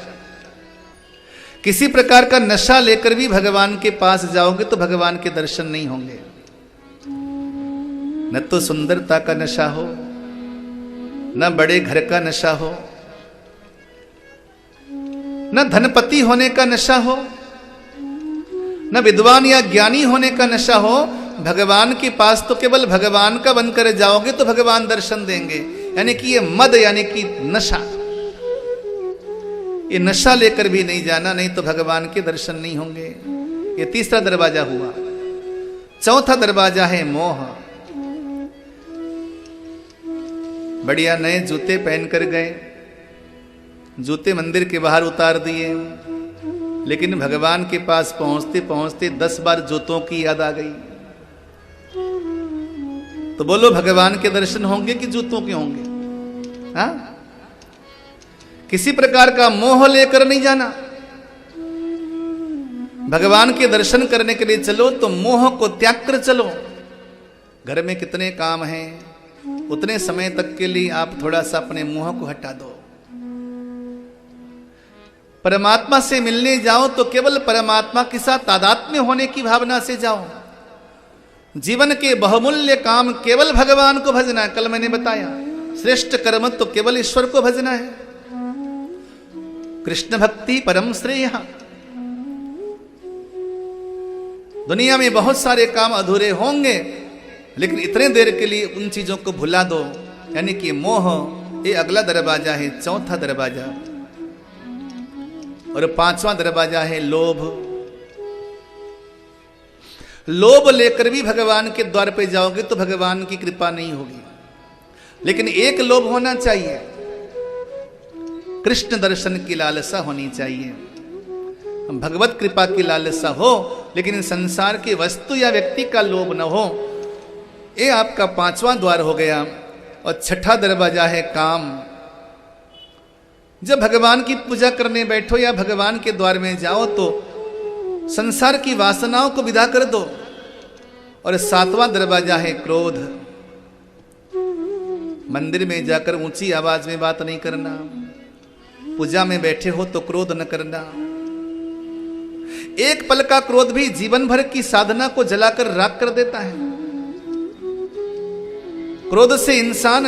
S4: किसी प्रकार का नशा लेकर भी भगवान के पास जाओगे तो भगवान के दर्शन नहीं होंगे। न तो सुंदरता का नशा हो, न बड़े घर का नशा हो, न धनपति होने का नशा हो, न विद्वान या ज्ञानी होने का नशा हो। भगवान के पास तो केवल भगवान का बनकर जाओगे तो भगवान दर्शन देंगे। यानी कि ये मद यानी कि नशा, ये नशा लेकर भी नहीं जाना, नहीं तो भगवान के दर्शन नहीं होंगे। ये तीसरा दरवाजा हुआ। चौथा दरवाजा है मोह। बढ़िया नए जूते पहनकर गए, जूते मंदिर के बाहर उतार दिए, लेकिन भगवान के पास पहुंचते पहुंचते 10 बार जूतों की याद आ गई। तो बोलो भगवान के दर्शन होंगे कि जूतों के होंगे? हाँ, किसी प्रकार का मोह लेकर नहीं जाना। भगवान के दर्शन करने के लिए चलो तो मोह को त्याग कर चलो। घर में कितने काम हैं, उतने समय तक के लिए आप थोड़ा सा अपने मोह को हटा दो। परमात्मा से मिलने जाओ तो केवल परमात्मा के साथ तादात्म्य होने की भावना से जाओ। जीवन के बहुमूल्य काम केवल भगवान को भजना है। कल मैंने बताया श्रेष्ठ कर्म तो केवल ईश्वर को भजना है। कृष्ण भक्ति परम श्रेय। दुनिया में बहुत सारे काम अधूरे होंगे, लेकिन इतने देर के लिए उन चीजों को भुला दो। यानी कि मोह, ये अगला दरवाजा है, चौथा दरवाजा। और पांचवा दरवाजा है लोभ। लोभ लेकर भी भगवान के द्वार पे जाओगे तो भगवान की कृपा नहीं होगी। लेकिन एक लोभ होना चाहिए, कृष्ण दर्शन की लालसा होनी चाहिए, भगवत कृपा की लालसा हो, लेकिन संसार की वस्तु या व्यक्ति का लोभ न हो। ये आपका पांचवा द्वार हो गया। और छठा दरवाजा है काम। जब भगवान की पूजा करने बैठो या भगवान के द्वार में जाओ तो संसार की वासनाओं को विदा कर दो। और सातवां दरवाजा है क्रोध। मंदिर में जाकर ऊंची आवाज में बात नहीं करना, पूजा में बैठे हो तो क्रोध न करना। एक पल का क्रोध भी जीवन भर की साधना को जलाकर राख कर देता है। क्रोध से इंसान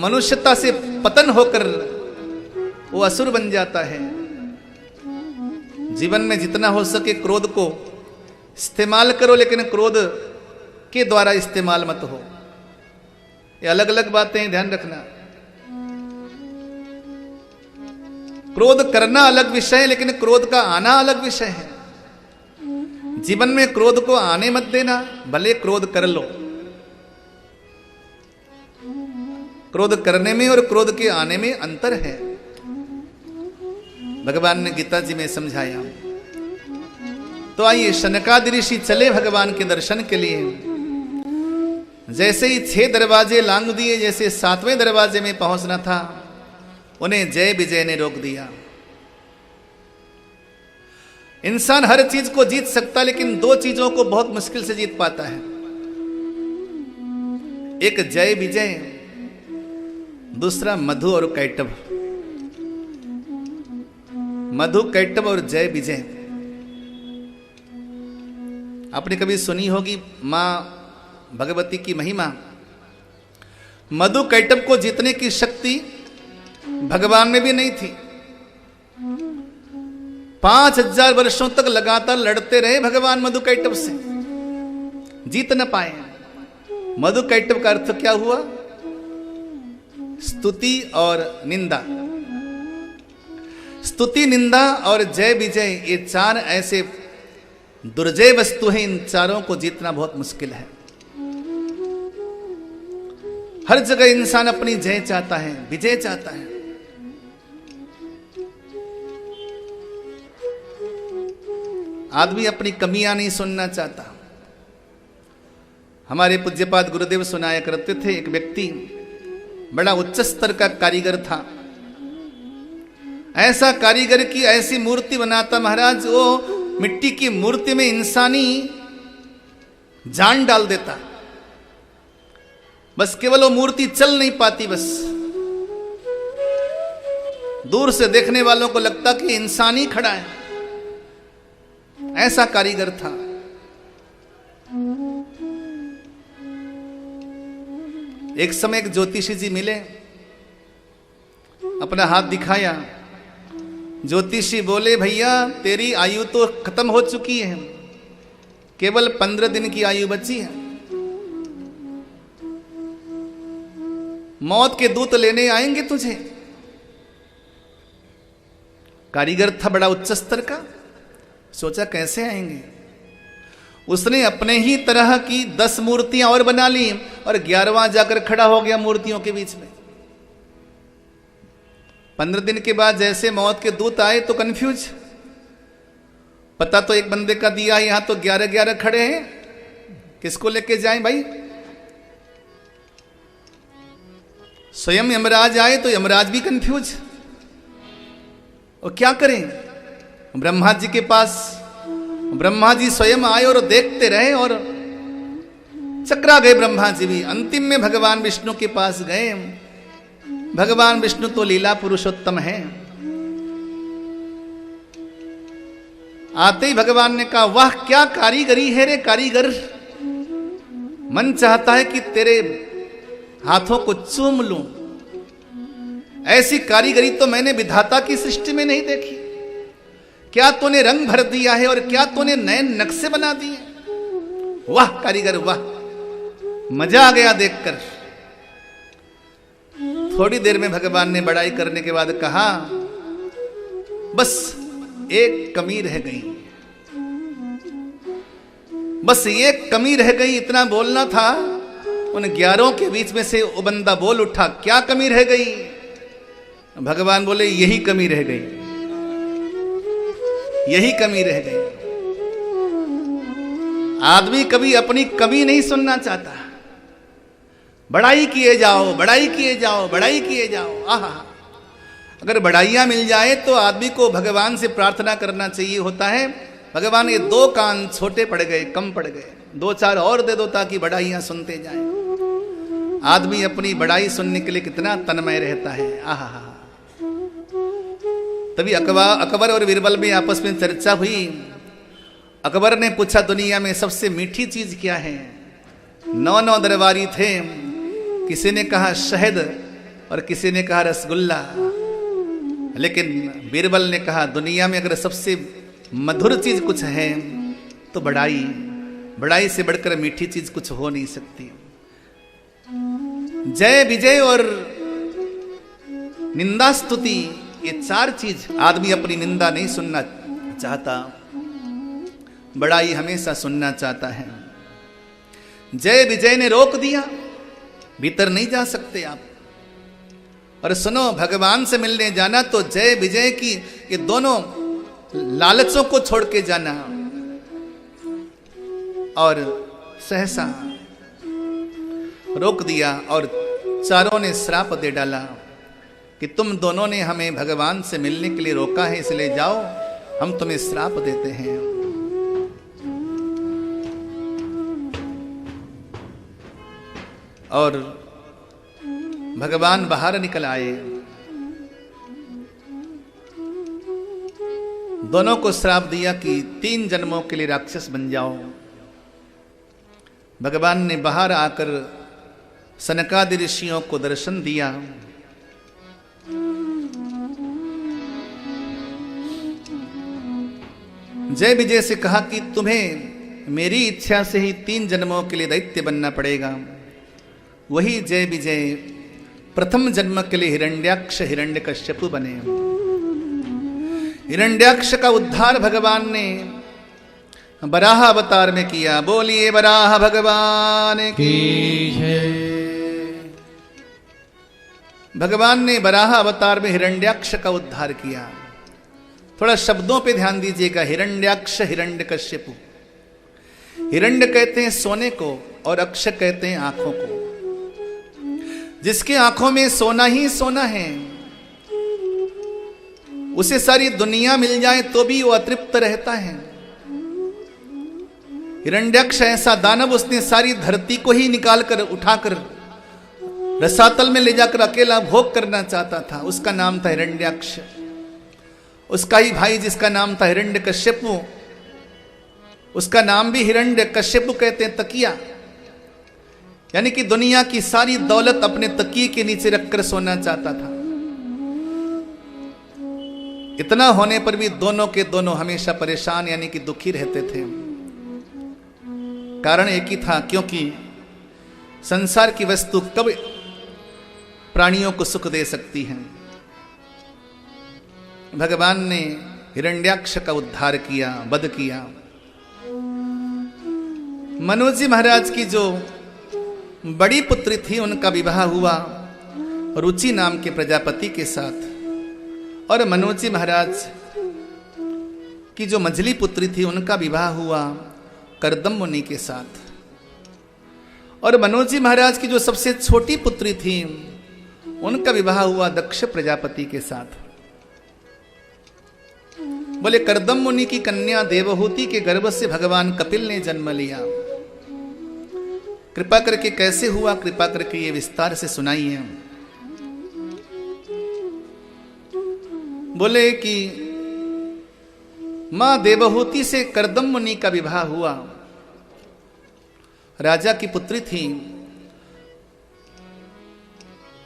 S4: मनुष्यता से पतन होकर वो असुर बन जाता है। जीवन में जितना हो सके क्रोध को इस्तेमाल करो, लेकिन क्रोध के द्वारा इस्तेमाल मत हो। ये अलग अलग बातें, ध्यान रखना। क्रोध करना अलग विषय है, लेकिन क्रोध का आना अलग विषय है। जीवन में क्रोध को आने मत देना, भले क्रोध कर लो। क्रोध करने में और क्रोध के आने में अंतर है। भगवान ने गीता जी में समझाया। तो आइए शनकादि ऋषि चले भगवान के दर्शन के लिए। जैसे ही 6 दरवाजे लांघ दिए, जैसे 7वें दरवाजे में पहुंचना था, उन्हें जय विजय ने रोक दिया। इंसान हर चीज को जीत सकता, लेकिन दो चीजों को बहुत मुश्किल से जीत पाता है। एक जय विजय, दूसरा मधु और कैटभ। मधु कैटभ और जय विजय। आपने कभी सुनी होगी मां भगवती की महिमा। मधु कैटभ को जीतने की शक्ति भगवान में भी नहीं थी। 5000 वर्षों तक लगातार लड़ते रहे भगवान मधु कैटभ से, जीत न पाए। मधु कैटभ का अर्थ क्या हुआ? स्तुति और निंदा। स्तुति, निंदा और जय विजय, ये चार ऐसे दुर्जय वस्तु हैं। इन चारों को जीतना बहुत मुश्किल है। हर जगह इंसान अपनी जय चाहता है, विजय चाहता है। आदमी अपनी कमियां नहीं सुनना चाहता। हमारे पूज्यपाद गुरुदेव सुनाया करते थे, एक व्यक्ति बड़ा उच्च स्तर का कारीगर था। ऐसा कारीगर की ऐसी मूर्ति बनाता महाराज, वो मिट्टी की मूर्ति में इंसानी जान डाल देता। बस केवल वो मूर्ति चल नहीं पाती, बस दूर से देखने वालों को लगता कि इंसान ही खड़ा है। ऐसा कारीगर था। एक समय एक ज्योतिषी जी मिले, अपना हाथ दिखाया। ज्योतिषी बोले, भैया तेरी आयु तो खत्म हो चुकी है, केवल 15 दिन की आयु बची है। मौत के दूत लेने आएंगे तुझे। कारीगर था बड़ा उच्च स्तर का, सोचा कैसे आएंगे। उसने अपने ही तरह की 10 मूर्तियां और बना ली और 11वां जाकर खड़ा हो गया मूर्तियों के बीच में। 15 दिन के बाद जैसे मौत के दूत आए तो कंफ्यूज। पता तो एक बंदे का दिया, यहां तो 11 खड़े हैं, किसको लेके जाएं भाई। स्वयं यमराज आए तो यमराज भी कंफ्यूज, और क्या करें। ब्रह्मा जी के पास ब्रह्मा जी स्वयं आए और देखते रहे और चकरा गए ब्रह्मा जी भी। अंतिम में भगवान विष्णु के पास गए। भगवान विष्णु तो लीला पुरुषोत्तम है। आते ही भगवान ने कहा, वाह क्या कारीगरी है रे कारीगर, मन चाहता है कि तेरे हाथों को चूम लूं। ऐसी कारीगरी तो मैंने विधाता की सृष्टि में नहीं देखी। क्या तूने रंग भर दिया है और क्या तूने नए नक्शे बना दिए। वाह कारीगर वाह, मजा आ गया देखकर। थोड़ी देर में भगवान ने बड़ाई करने के बाद कहा, बस एक कमी रह गई, बस एक कमी रह गई, इतना बोलना था। उन 11 के बीच में से वो बंदा बोल उठा, क्या कमी रह गई। भगवान बोले, यही कमी रह गई, यही कमी रह गई। आदमी कभी अपनी कमी नहीं सुनना चाहता। बड़ाई किए जाओ, बड़ाई किए जाओ, बड़ाई किए जाओ। आहा, अगर बड़ाइयां मिल जाए तो आदमी को भगवान से प्रार्थना करना चाहिए होता है, भगवान ये 2 कान छोटे पड़ गए, कम पड़ गए, 2-4 और दे दो ताकि बड़ाइयां सुनते जाएं। आदमी अपनी बड़ाई सुनने के लिए कितना तन्मय रहता है। आहा, तभी अकबर और बीरबल में आपस में चर्चा हुई। अकबर ने पूछा, दुनिया में सबसे मीठी चीज क्या है। 9 दरबारी थे, किसी ने कहा शहद और किसी ने कहा रसगुल्ला, लेकिन बीरबल ने कहा दुनिया में अगर सबसे मधुर चीज कुछ है तो बड़ाई, बड़ाई से बढ़कर मीठी चीज कुछ हो नहीं सकती। जय विजय और निंदा स्तुति, ये 4 चीज। आदमी अपनी निंदा नहीं सुनना चाहता, बड़ाई हमेशा सुनना चाहता है। जय विजय ने रोक दिया, भीतर नहीं जा सकते आप। और सुनो, भगवान से मिलने जाना तो जय विजय की ये दोनों लालचों को छोड़ के जाना। और सहसा रोक दिया और चारों ने श्राप दे डाला कि तुम दोनों ने हमें भगवान से मिलने के लिए रोका है, इसलिए जाओ हम तुम्हें श्राप देते हैं। और भगवान बाहर निकल आए, दोनों को श्राप दिया कि 3 जन्मों के लिए राक्षस बन जाओ। भगवान ने बाहर आकर सनकादि ऋषियों को दर्शन दिया। जय विजय से कहा कि तुम्हें मेरी इच्छा से ही 3 जन्मों के लिए दैत्य बनना पड़ेगा। वही जय विजय प्रथम जन्म के लिए हिरण्याक्ष हिरण्यकश्यप बने। हिरण्याक्ष का उद्धार भगवान ने बराह अवतार में किया। बोलिए बराह भगवान की जय। भगवान ने बराह अवतार में हिरण्याक्ष का उद्धार किया। थोड़ा शब्दों पे ध्यान दीजिएगा। हिरण्याक्ष हिरण्यकश्यप। हिरण्य कहते हैं सोने को और अक्ष कहते हैं आंखों को। जिसके आंखों में सोना ही सोना है, उसे सारी दुनिया मिल जाए तो भी वो अतृप्त रहता है। हिरण्याक्ष ऐसा दानव, उसने सारी धरती को ही निकालकर उठाकर रसातल में ले जाकर अकेला भोग करना चाहता था। उसका नाम था हिरण्याक्ष। उसका ही भाई जिसका नाम था हिरण्यकश्यप, उसका नाम भी हिरण्यकश्यप कहते हैं, तकिया। यानी कि दुनिया की सारी दौलत अपने तकिए के नीचे रखकर सोना चाहता था। इतना होने पर भी दोनों के दोनों हमेशा परेशान यानी कि दुखी रहते थे। कारण एक ही था, क्योंकि संसार की वस्तु कब प्राणियों को सुख दे सकती है। भगवान ने हिरण्याक्ष का उद्धार किया, वध किया। मनोज जी महाराज की जो बड़ी पुत्री थी, उनका विवाह हुआ रुचि नाम के प्रजापति के साथ। और मनोज जी महाराज की जो मझली पुत्री थी, उनका विवाह हुआ करदम मुनि के साथ। और मनोज जी महाराज की जो सबसे छोटी पुत्री थी, उनका विवाह हुआ दक्ष प्रजापति के साथ। बोले करदम मुनि की कन्या देवहूति के गर्भ से भगवान कपिल ने जन्म लिया। कृपा करके कैसे हुआ, कृपा करके ये विस्तार से सुनाइए। बोले कि मां देवहूति से करदम मुनि का विवाह हुआ। राजा की पुत्री थी।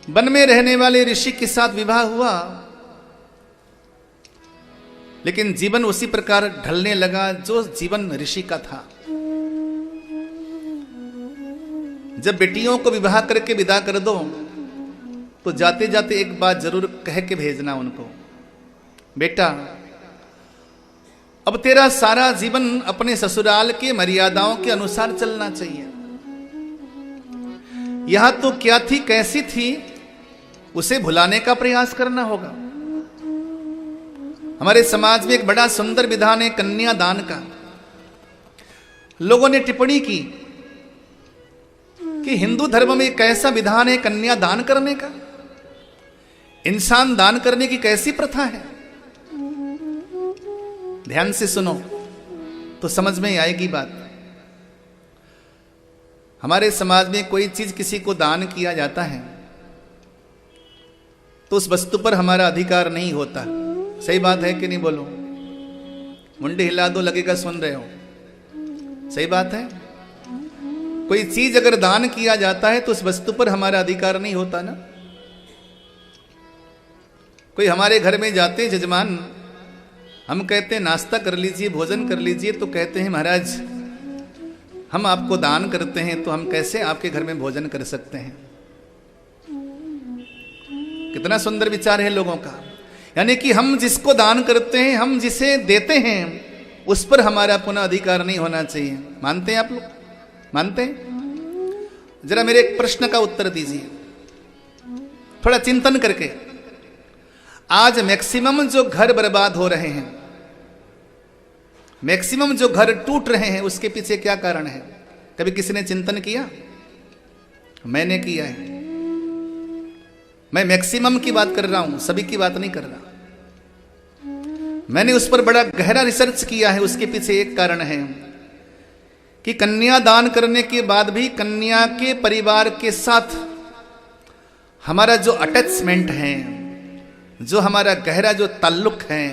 S4: वन में रहने वाले ऋषि के साथ विवाह हुआ, लेकिन जीवन उसी प्रकार ढलने लगा जो जीवन ऋषि का था। जब बेटियों को विवाह करके विदा कर दो तो जाते जाते एक बात जरूर कह के भेजना उनको, बेटा अब तेरा सारा जीवन अपने ससुराल के मर्यादाओं के अनुसार चलना चाहिए। यहां तो क्या थी कैसी थी उसे भुलाने का प्रयास करना होगा। हमारे समाज में एक बड़ा सुंदर विधान है कन्यादान का। लोगों ने टिप्पणी की कि हिंदू धर्म में एक ऐसा विधान है कन्यादान करने का, इंसान दान करने की कैसी प्रथा है। ध्यान से सुनो तो समझ में आएगी बात। हमारे समाज में कोई चीज किसी को दान किया जाता है तो उस वस्तु पर हमारा अधिकार नहीं होता। सही बात है कि नहीं? बोलो, मुंडे हिला दो, लगेगा सुन रहे हो। सही बात है। कोई चीज अगर दान किया जाता है तो उस वस्तु पर हमारा अधिकार नहीं होता ना। कोई हमारे घर में जाते जजमान, हम कहते हैं नाश्ता कर लीजिए, भोजन कर लीजिए, तो कहते हैं महाराज हम आपको दान करते हैं तो हम कैसे आपके घर में भोजन कर सकते हैं। कितना सुंदर विचार है लोगों का। यानी कि हम जिसको दान करते हैं, हम जिसे देते हैं, उस पर हमारा पुनः अधिकार नहीं होना चाहिए। मानते हैं आप लोग? मानते हैं? जरा मेरे एक प्रश्न का उत्तर दीजिए थोड़ा चिंतन करके। आज मैक्सिमम जो घर बर्बाद हो रहे हैं, मैक्सिमम जो घर टूट रहे हैं, उसके पीछे क्या कारण है? कभी किसी ने चिंतन किया? मैंने किया है। मैं मैक्सिमम की बात कर रहा हूं, सभी की बात नहीं कर रहा। मैंने उस पर बड़ा गहरा रिसर्च किया है। उसके पीछे एक कारण है कि कन्या दान करने के बाद भी कन्या के परिवार के साथ हमारा जो अटैचमेंट है, जो हमारा गहरा जो ताल्लुक है,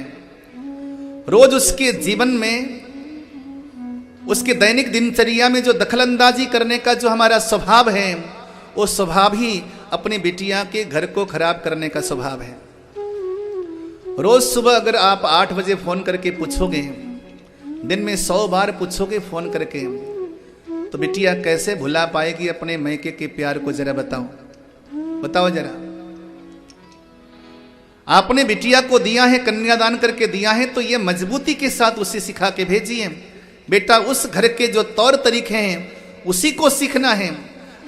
S4: रोज उसके जीवन में, उसके दैनिक दिनचर्या में जो दखलंदाजी करने का जो हमारा स्वभाव है, वो स्वभाव ही अपनी बिटिया के घर को खराब करने का स्वभाव है। रोज सुबह अगर आप 8 बजे फोन करके पूछोगे, दिन में 100 बार पूछोगे फोन करके, तो बिटिया कैसे भुला पाएगी अपने मैके के प्यार को? जरा बताओ, बताओ जरा। आपने बिटिया को दिया है, कन्यादान करके दिया है, तो ये मजबूती के साथ उसे सिखा के भेजिए। बेटा उस घर के जो तौर तरीके हैं उसी को सीखना है।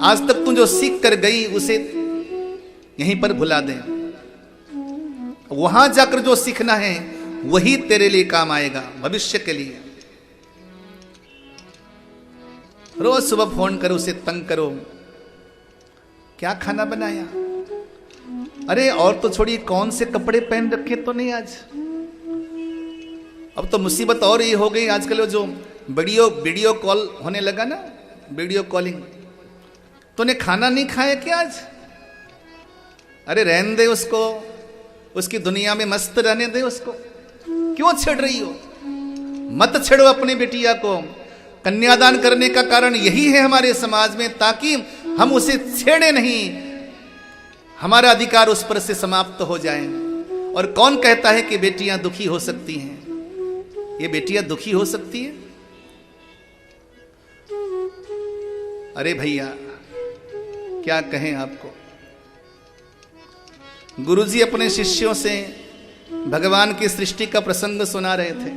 S4: आज तक तू जो सीख कर गई उसे यहीं पर भुला दे। वहां जाकर जो सीखना है वही तेरे लिए काम आएगा भविष्य के लिए। रोज सुबह फोन करो, उसे तंग करो, क्या खाना बनाया? अरे और तो छोड़िए, कौन से कपड़े पहन रखे तो नहीं आज? अब तो मुसीबत और ये हो गई, आजकल जो वीडियो कॉल होने लगा ना, वीडियो कॉलिंग। तूने खाना नहीं खाया क्या आज? अरे रहने दे उसको, उसकी दुनिया में मस्त रहने दे उसको, क्यों छेड़ रही हो? मत छेड़ो अपनी बिटिया को। कन्यादान करने का कारण यही है हमारे समाज में, ताकि हम उसे छेड़े नहीं, हमारा अधिकार उस पर से समाप्त हो जाए। और कौन कहता है कि बेटियां दुखी हो सकती हैं? ये बेटियां दुखी हो सकती है? अरे भैया क्या कहें आपको। गुरुजी अपने शिष्यों से भगवान की सृष्टि का प्रसंग सुना रहे थे।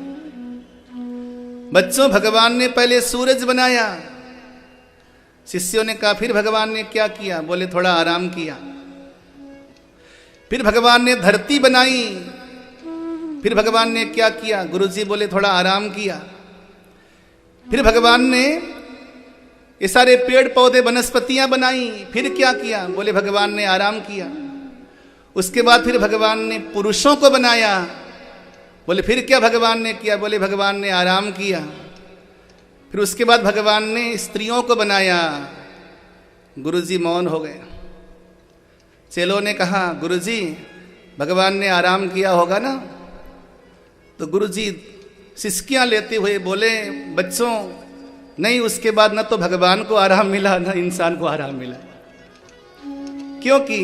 S4: बच्चों, भगवान ने पहले सूरज बनाया। शिष्यों ने कहा फिर भगवान ने क्या किया? बोले थोड़ा आराम किया। फिर भगवान ने धरती बनाई। फिर भगवान ने क्या किया? गुरुजी बोले थोड़ा आराम किया। फिर भगवान ने ये सारे पेड़ पौधे वनस्पतियां बनाई। फिर क्या किया? बोले भगवान ने आराम किया। उसके बाद फिर भगवान ने पुरुषों को बनाया। बोले फिर क्या भगवान ने किया? बोले भगवान ने आराम किया। फिर उसके बाद भगवान ने स्त्रियों को बनाया। गुरुजी मौन हो गए। चेलों ने कहा गुरुजी भगवान ने आराम किया होगा ना? तो गुरुजी सिसकियां लेते हुए बोले बच्चों नहीं, उसके बाद न तो भगवान को आराम मिला न इंसान को आराम मिला, क्योंकि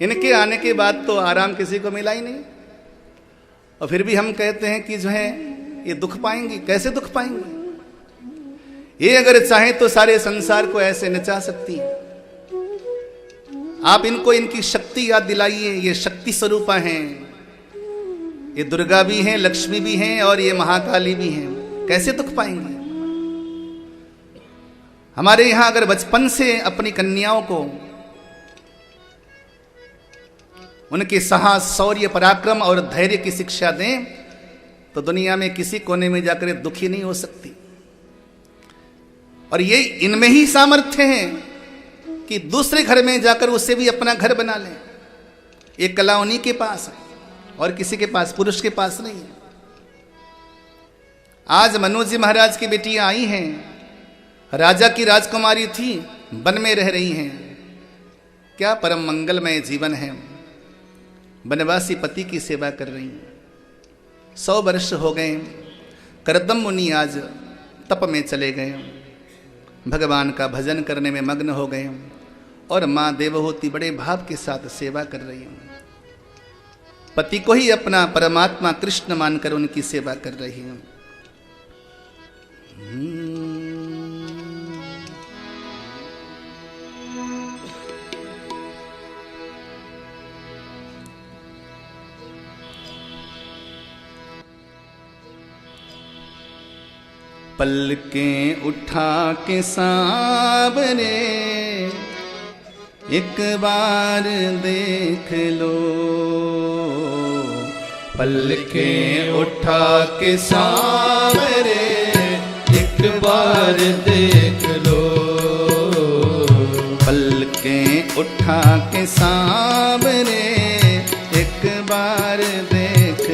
S4: इनके आने के बाद तो आराम किसी को मिला ही नहीं। और फिर भी हम कहते हैं कि जो है ये दुख पाएंगी। कैसे दुख पाएंगी? ये अगर चाहे तो सारे संसार को ऐसे नचा सकती है। आप इनको इनकी शक्ति याद दिलाइए। ये शक्ति स्वरूपा हैं, ये दुर्गा भी हैं, लक्ष्मी भी हैं और ये महाकाली भी हैं। कैसे दुख पाएंगे? हमारे यहां अगर बचपन से अपनी कन्याओं को उनके साहस, शौर्य, पराक्रम और धैर्य की शिक्षा दें तो दुनिया में किसी कोने में जाकर दुखी नहीं हो सकती। और ये इनमें ही सामर्थ्य है कि दूसरे घर में जाकर उसे भी अपना घर बना लें। ये कला उन्हीं के पास है और किसी के पास, पुरुष के पास नहीं है। आज मनोज जी महाराज की बेटियां आई हैं, राजा की राजकुमारी थी, वन में रह रही हैं। क्या परम मंगलमय जीवन है। वनवासी पति की सेवा कर रही हैं। 100 वर्ष हो गए। करदम मुनि आज तप में चले गए, भगवान का भजन करने में मग्न हो गए और माँ देवहूति बड़े भाव के साथ सेवा कर रही हैं। पति को ही अपना परमात्मा कृष्ण मानकर उनकी सेवा कर रही हैं। पलकें उठा के सांवरे एक बार देख लो, पलकें उठा के सांवरे एक बार देख लो, पलकें उठा के सांवरे एक बार देख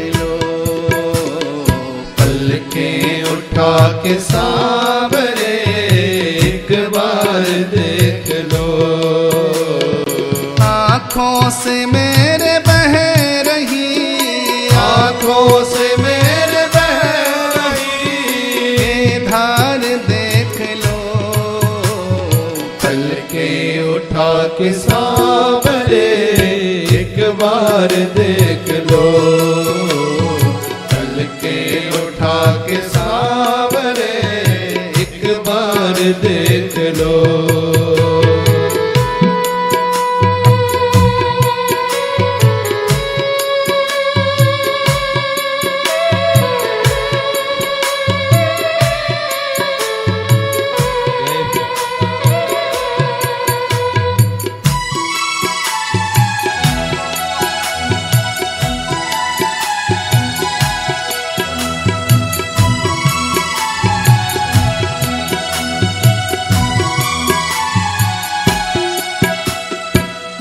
S3: के सांवरे एक बार देख लो।
S4: आँखों से मेरे बह रही,
S3: आँखों से मेरे बह रही
S4: धार देख लो।
S3: पलके उठा के सांवरे एक बार देख लो। पलके उठा के सांवरे एक बार देख लो।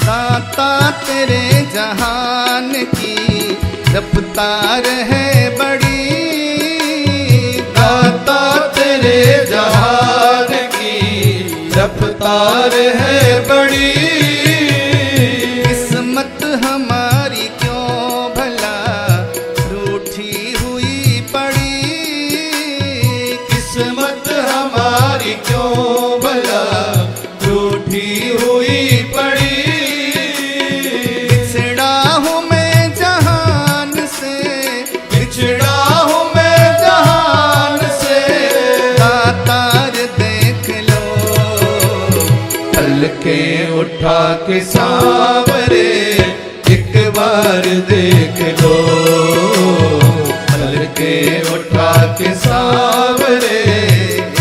S4: दाता तेरे जहान की रफ्तार है बड़ी,
S3: दाता तेरे जहान की रफ्तार है बड़ी।
S4: किस्मत हमारी क्यों भला रूठी हुई पड़ी,
S3: किस्मत हमारी क्यों भला रूठी हुई पड़ी।
S4: बिछड़ा हूँ मैं जहान से,
S3: बिछड़ा हूँ मैं जहान से
S4: दातार देख लो।
S3: पलके उठा के सांवरे एक बार देख लो। पलके उठा के सांवरे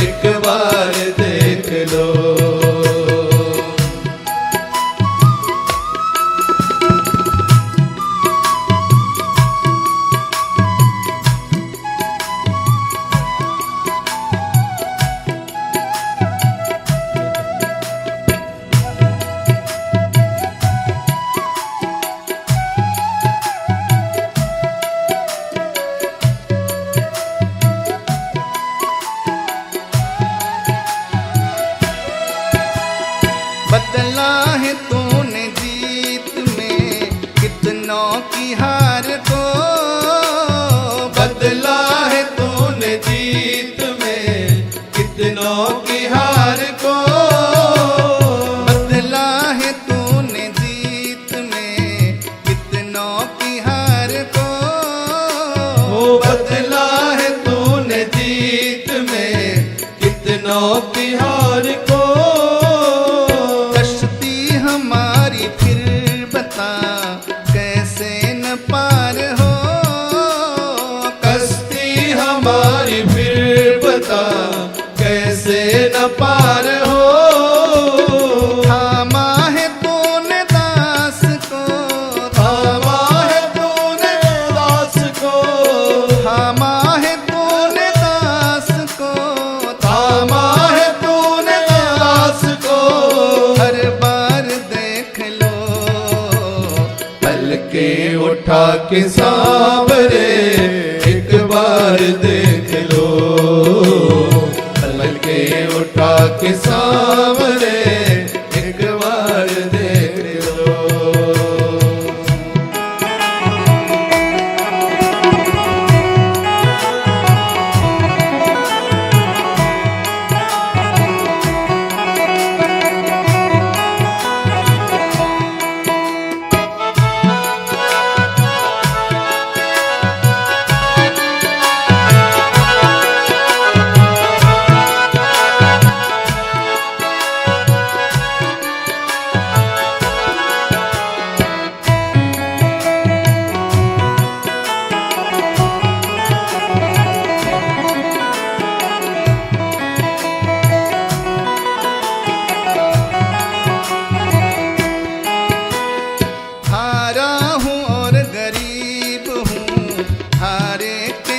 S3: एक बार देख लो।
S4: बदला है तूने जीत में कितनों की हार को,
S3: बदला है तूने जीत में कितनों की हार को।
S4: बदला है तूने जीत में कितनों की हार को।
S3: वो बदला है तूने जीत में कितनों की हार को।
S4: कश्ती हमारी फिर बता कैसे न पार हो,
S3: कश्ती हमारी फिर बता कैसे न पार हो।
S4: थामा है तूने दास को,
S3: थामा है तूने दास को,
S4: थामा है तूने दास को,
S3: थामा है तूने दास को।
S4: हर बार देख लो।
S3: पलके उठा के सांवरे एक बार देख लो। पलके उठा के सांवरे एक बार देख लो।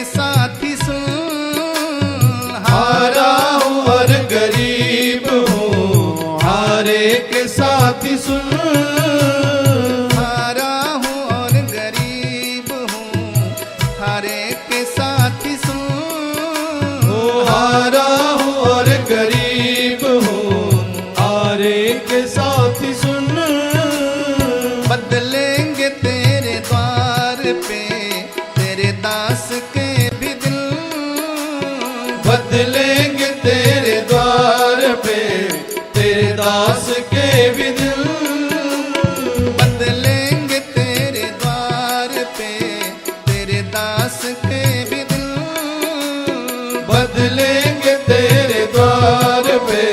S3: साथी सुन,
S4: हारा हूँ और गरीब हूँ, हर एक साथी सुन।
S3: बदलेंगे तेरे द्वार पे तेरे दास के भी दिल,
S4: बदलेंगे तेरे द्वार पे तेरे दास के भी दिल,
S3: बदलेंगे तेरे द्वार पे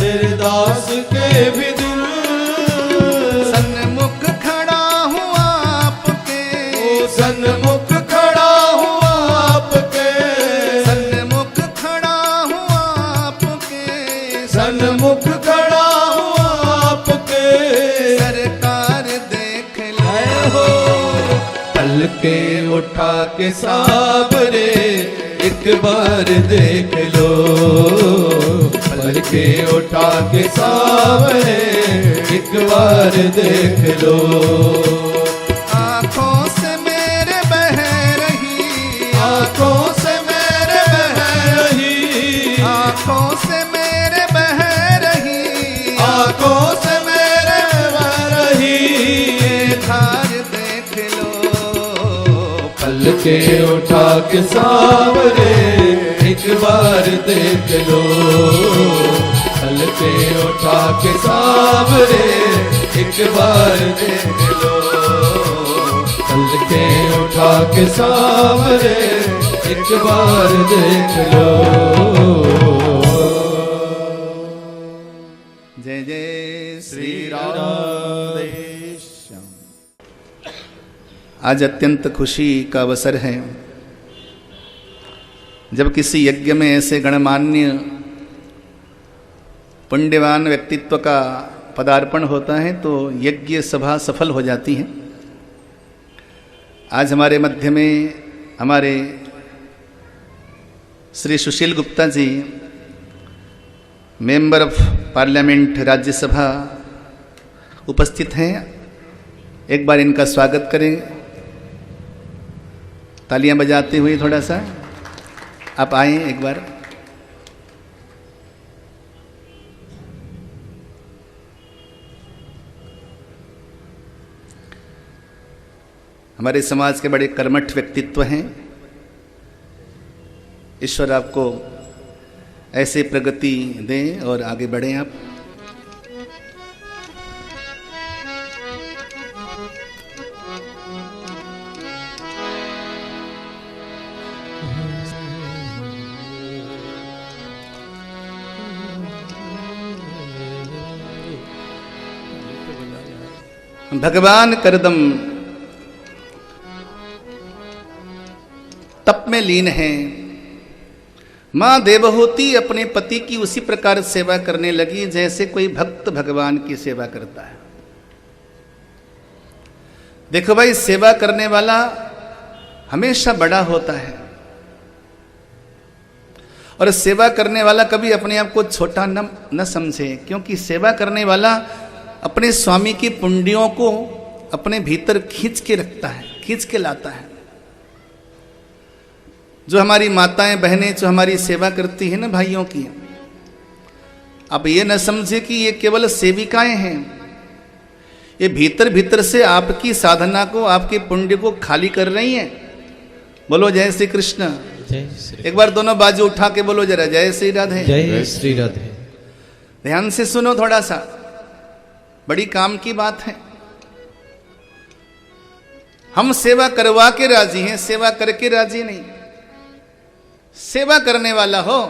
S3: तेरे दास के भी दिल।
S4: सन्मुख खड़ा हूँ आपके,
S3: ओ सन्मुख खड़ा हूँ आपके,
S4: सन्मुख खड़ा हूँ आपके,
S3: सन्मुख खड़ा हूँ आपके।
S4: सरकार देख ले
S3: हो पलके उठा के साबरे एक बार देख लो, पलके उठा के साबरे एक बार देख लो।
S4: आँखों से मेरे बह रही,
S3: आंखों से मेरे बह रही,
S4: आँखों से मेरे बह रही,
S3: आंखों से मेरे बह रही।
S4: ये धार देख लो,
S3: पलके उठा के सावरे एक बार देख लो, पलके उठा के सावरे एक बार देख लो, पलके उठा के सावरे एक बार देख लो।
S4: जय जय श्री राम। आज अत्यंत खुशी का अवसर है जब किसी यज्ञ में ऐसे गणमान्य पुण्यवान व्यक्तित्व का पदार्पण होता है तो यज्ञ सभा सफल हो जाती है। आज हमारे मध्य में हमारे Shri Sushil Gupta ji, member of parliament Rajya Sabha उपस्थित हैं। एक बार इनका स्वागत करें तालियां बजाते हुए। थोड़ा सा आप आए एक बार। हमारे समाज के बड़े कर्मठ व्यक्तित्व हैं। ईश्वर आपको ऐसे प्रगति दें और आगे बढ़ें आप। भगवान करदम तप में लीन है। मां देवहूति अपने पति की उसी प्रकार सेवा करने लगी जैसे कोई भक्त भगवान की सेवा करता है। देखो भाई, सेवा करने वाला हमेशा बड़ा होता है और सेवा करने वाला कभी अपने आप को छोटा न समझे, क्योंकि सेवा करने वाला अपने स्वामी की पुंडियों को अपने भीतर खींच के रखता है, खींच के लाता है। जो हमारी माताएं बहनें जो हमारी सेवा करती है ना भाइयों की, आप ये न समझे कि ये केवल सेविकाएं हैं। ये भीतर भीतर से आपकी साधना को, आपके पुण्य को खाली कर रही हैं। बोलो जय श्री कृष्ण। एक बार दोनों बाजू उठा के बोलो जरा, जय श्री राधे।
S3: जय श्री राधे।
S4: ध्यान से सुनो थोड़ा सा, बड़ी काम की बात है। हम सेवा करवा के राजी हैं, सेवा करके राजी नहीं। सेवा करने वाला हो,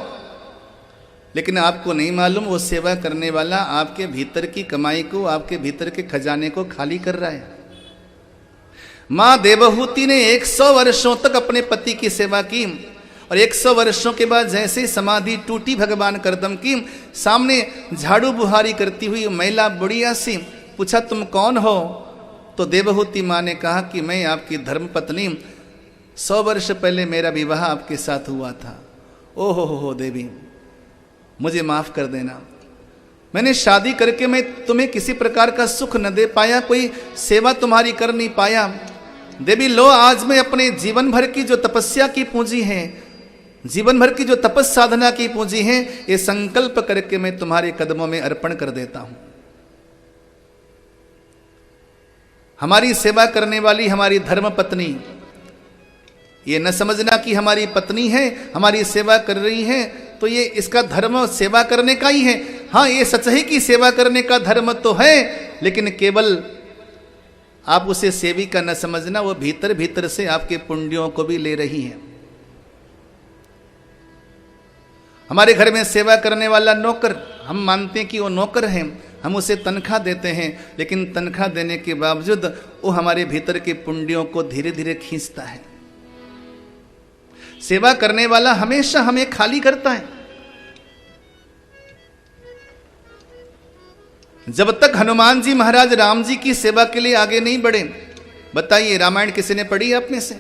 S4: लेकिन आपको नहीं मालूम वो सेवा करने वाला आपके भीतर की कमाई को, आपके भीतर के खजाने को खाली कर रहा है। मां देवहूति ने 100 वर्षों तक अपने पति की सेवा की और 100 वर्षों के बाद जैसे ही समाधि टूटी भगवान करदम की, सामने झाड़ू बुहारी करती हुई महिला बुढ़िया सी पूछा, तुम कौन हो? तो देवहूति मां ने कहा कि मैं आपकी धर्मपत्नी, 100 वर्ष पहले मेरा विवाह आपके साथ हुआ था। ओहो हो देवी, मुझे माफ कर देना। मैंने शादी करके मैं तुम्हें किसी प्रकार का सुख न दे पाया, कोई सेवा तुम्हारी कर नहीं पाया। देवी लो, आज मैं अपने जीवन भर की जो तपस्या की पूंजी है, जीवन भर की जो तपस साधना की पूंजी है, ये संकल्प करके मैं तुम्हारे कदमों में अर्पण कर देता हूं। हमारी सेवा करने वाली हमारी धर्म पत्नी ये न समझना कि हमारी पत्नी है, हमारी सेवा कर रही है तो ये इसका धर्म सेवा करने का ही है। हाँ, ये सच है कि सेवा करने का धर्म तो है, लेकिन केवल आप उसे सेविका न समझना, वो भीतर भीतर से आपके पुण्यों को भी ले रही है। हमारे घर में सेवा करने वाला नौकर, हम मानते हैं कि वो नौकर है, हम उसे तनख्वाह देते हैं, लेकिन तनख्वाह देने के बावजूद वो हमारे भीतर के पुण्यों को धीरे धीरे खींचता है। सेवा करने वाला हमेशा हमें खाली करता है। जब तक हनुमान जी महाराज राम जी की सेवा के लिए आगे नहीं बढ़े, बताइए रामायण किसी ने पढ़ी आप में से?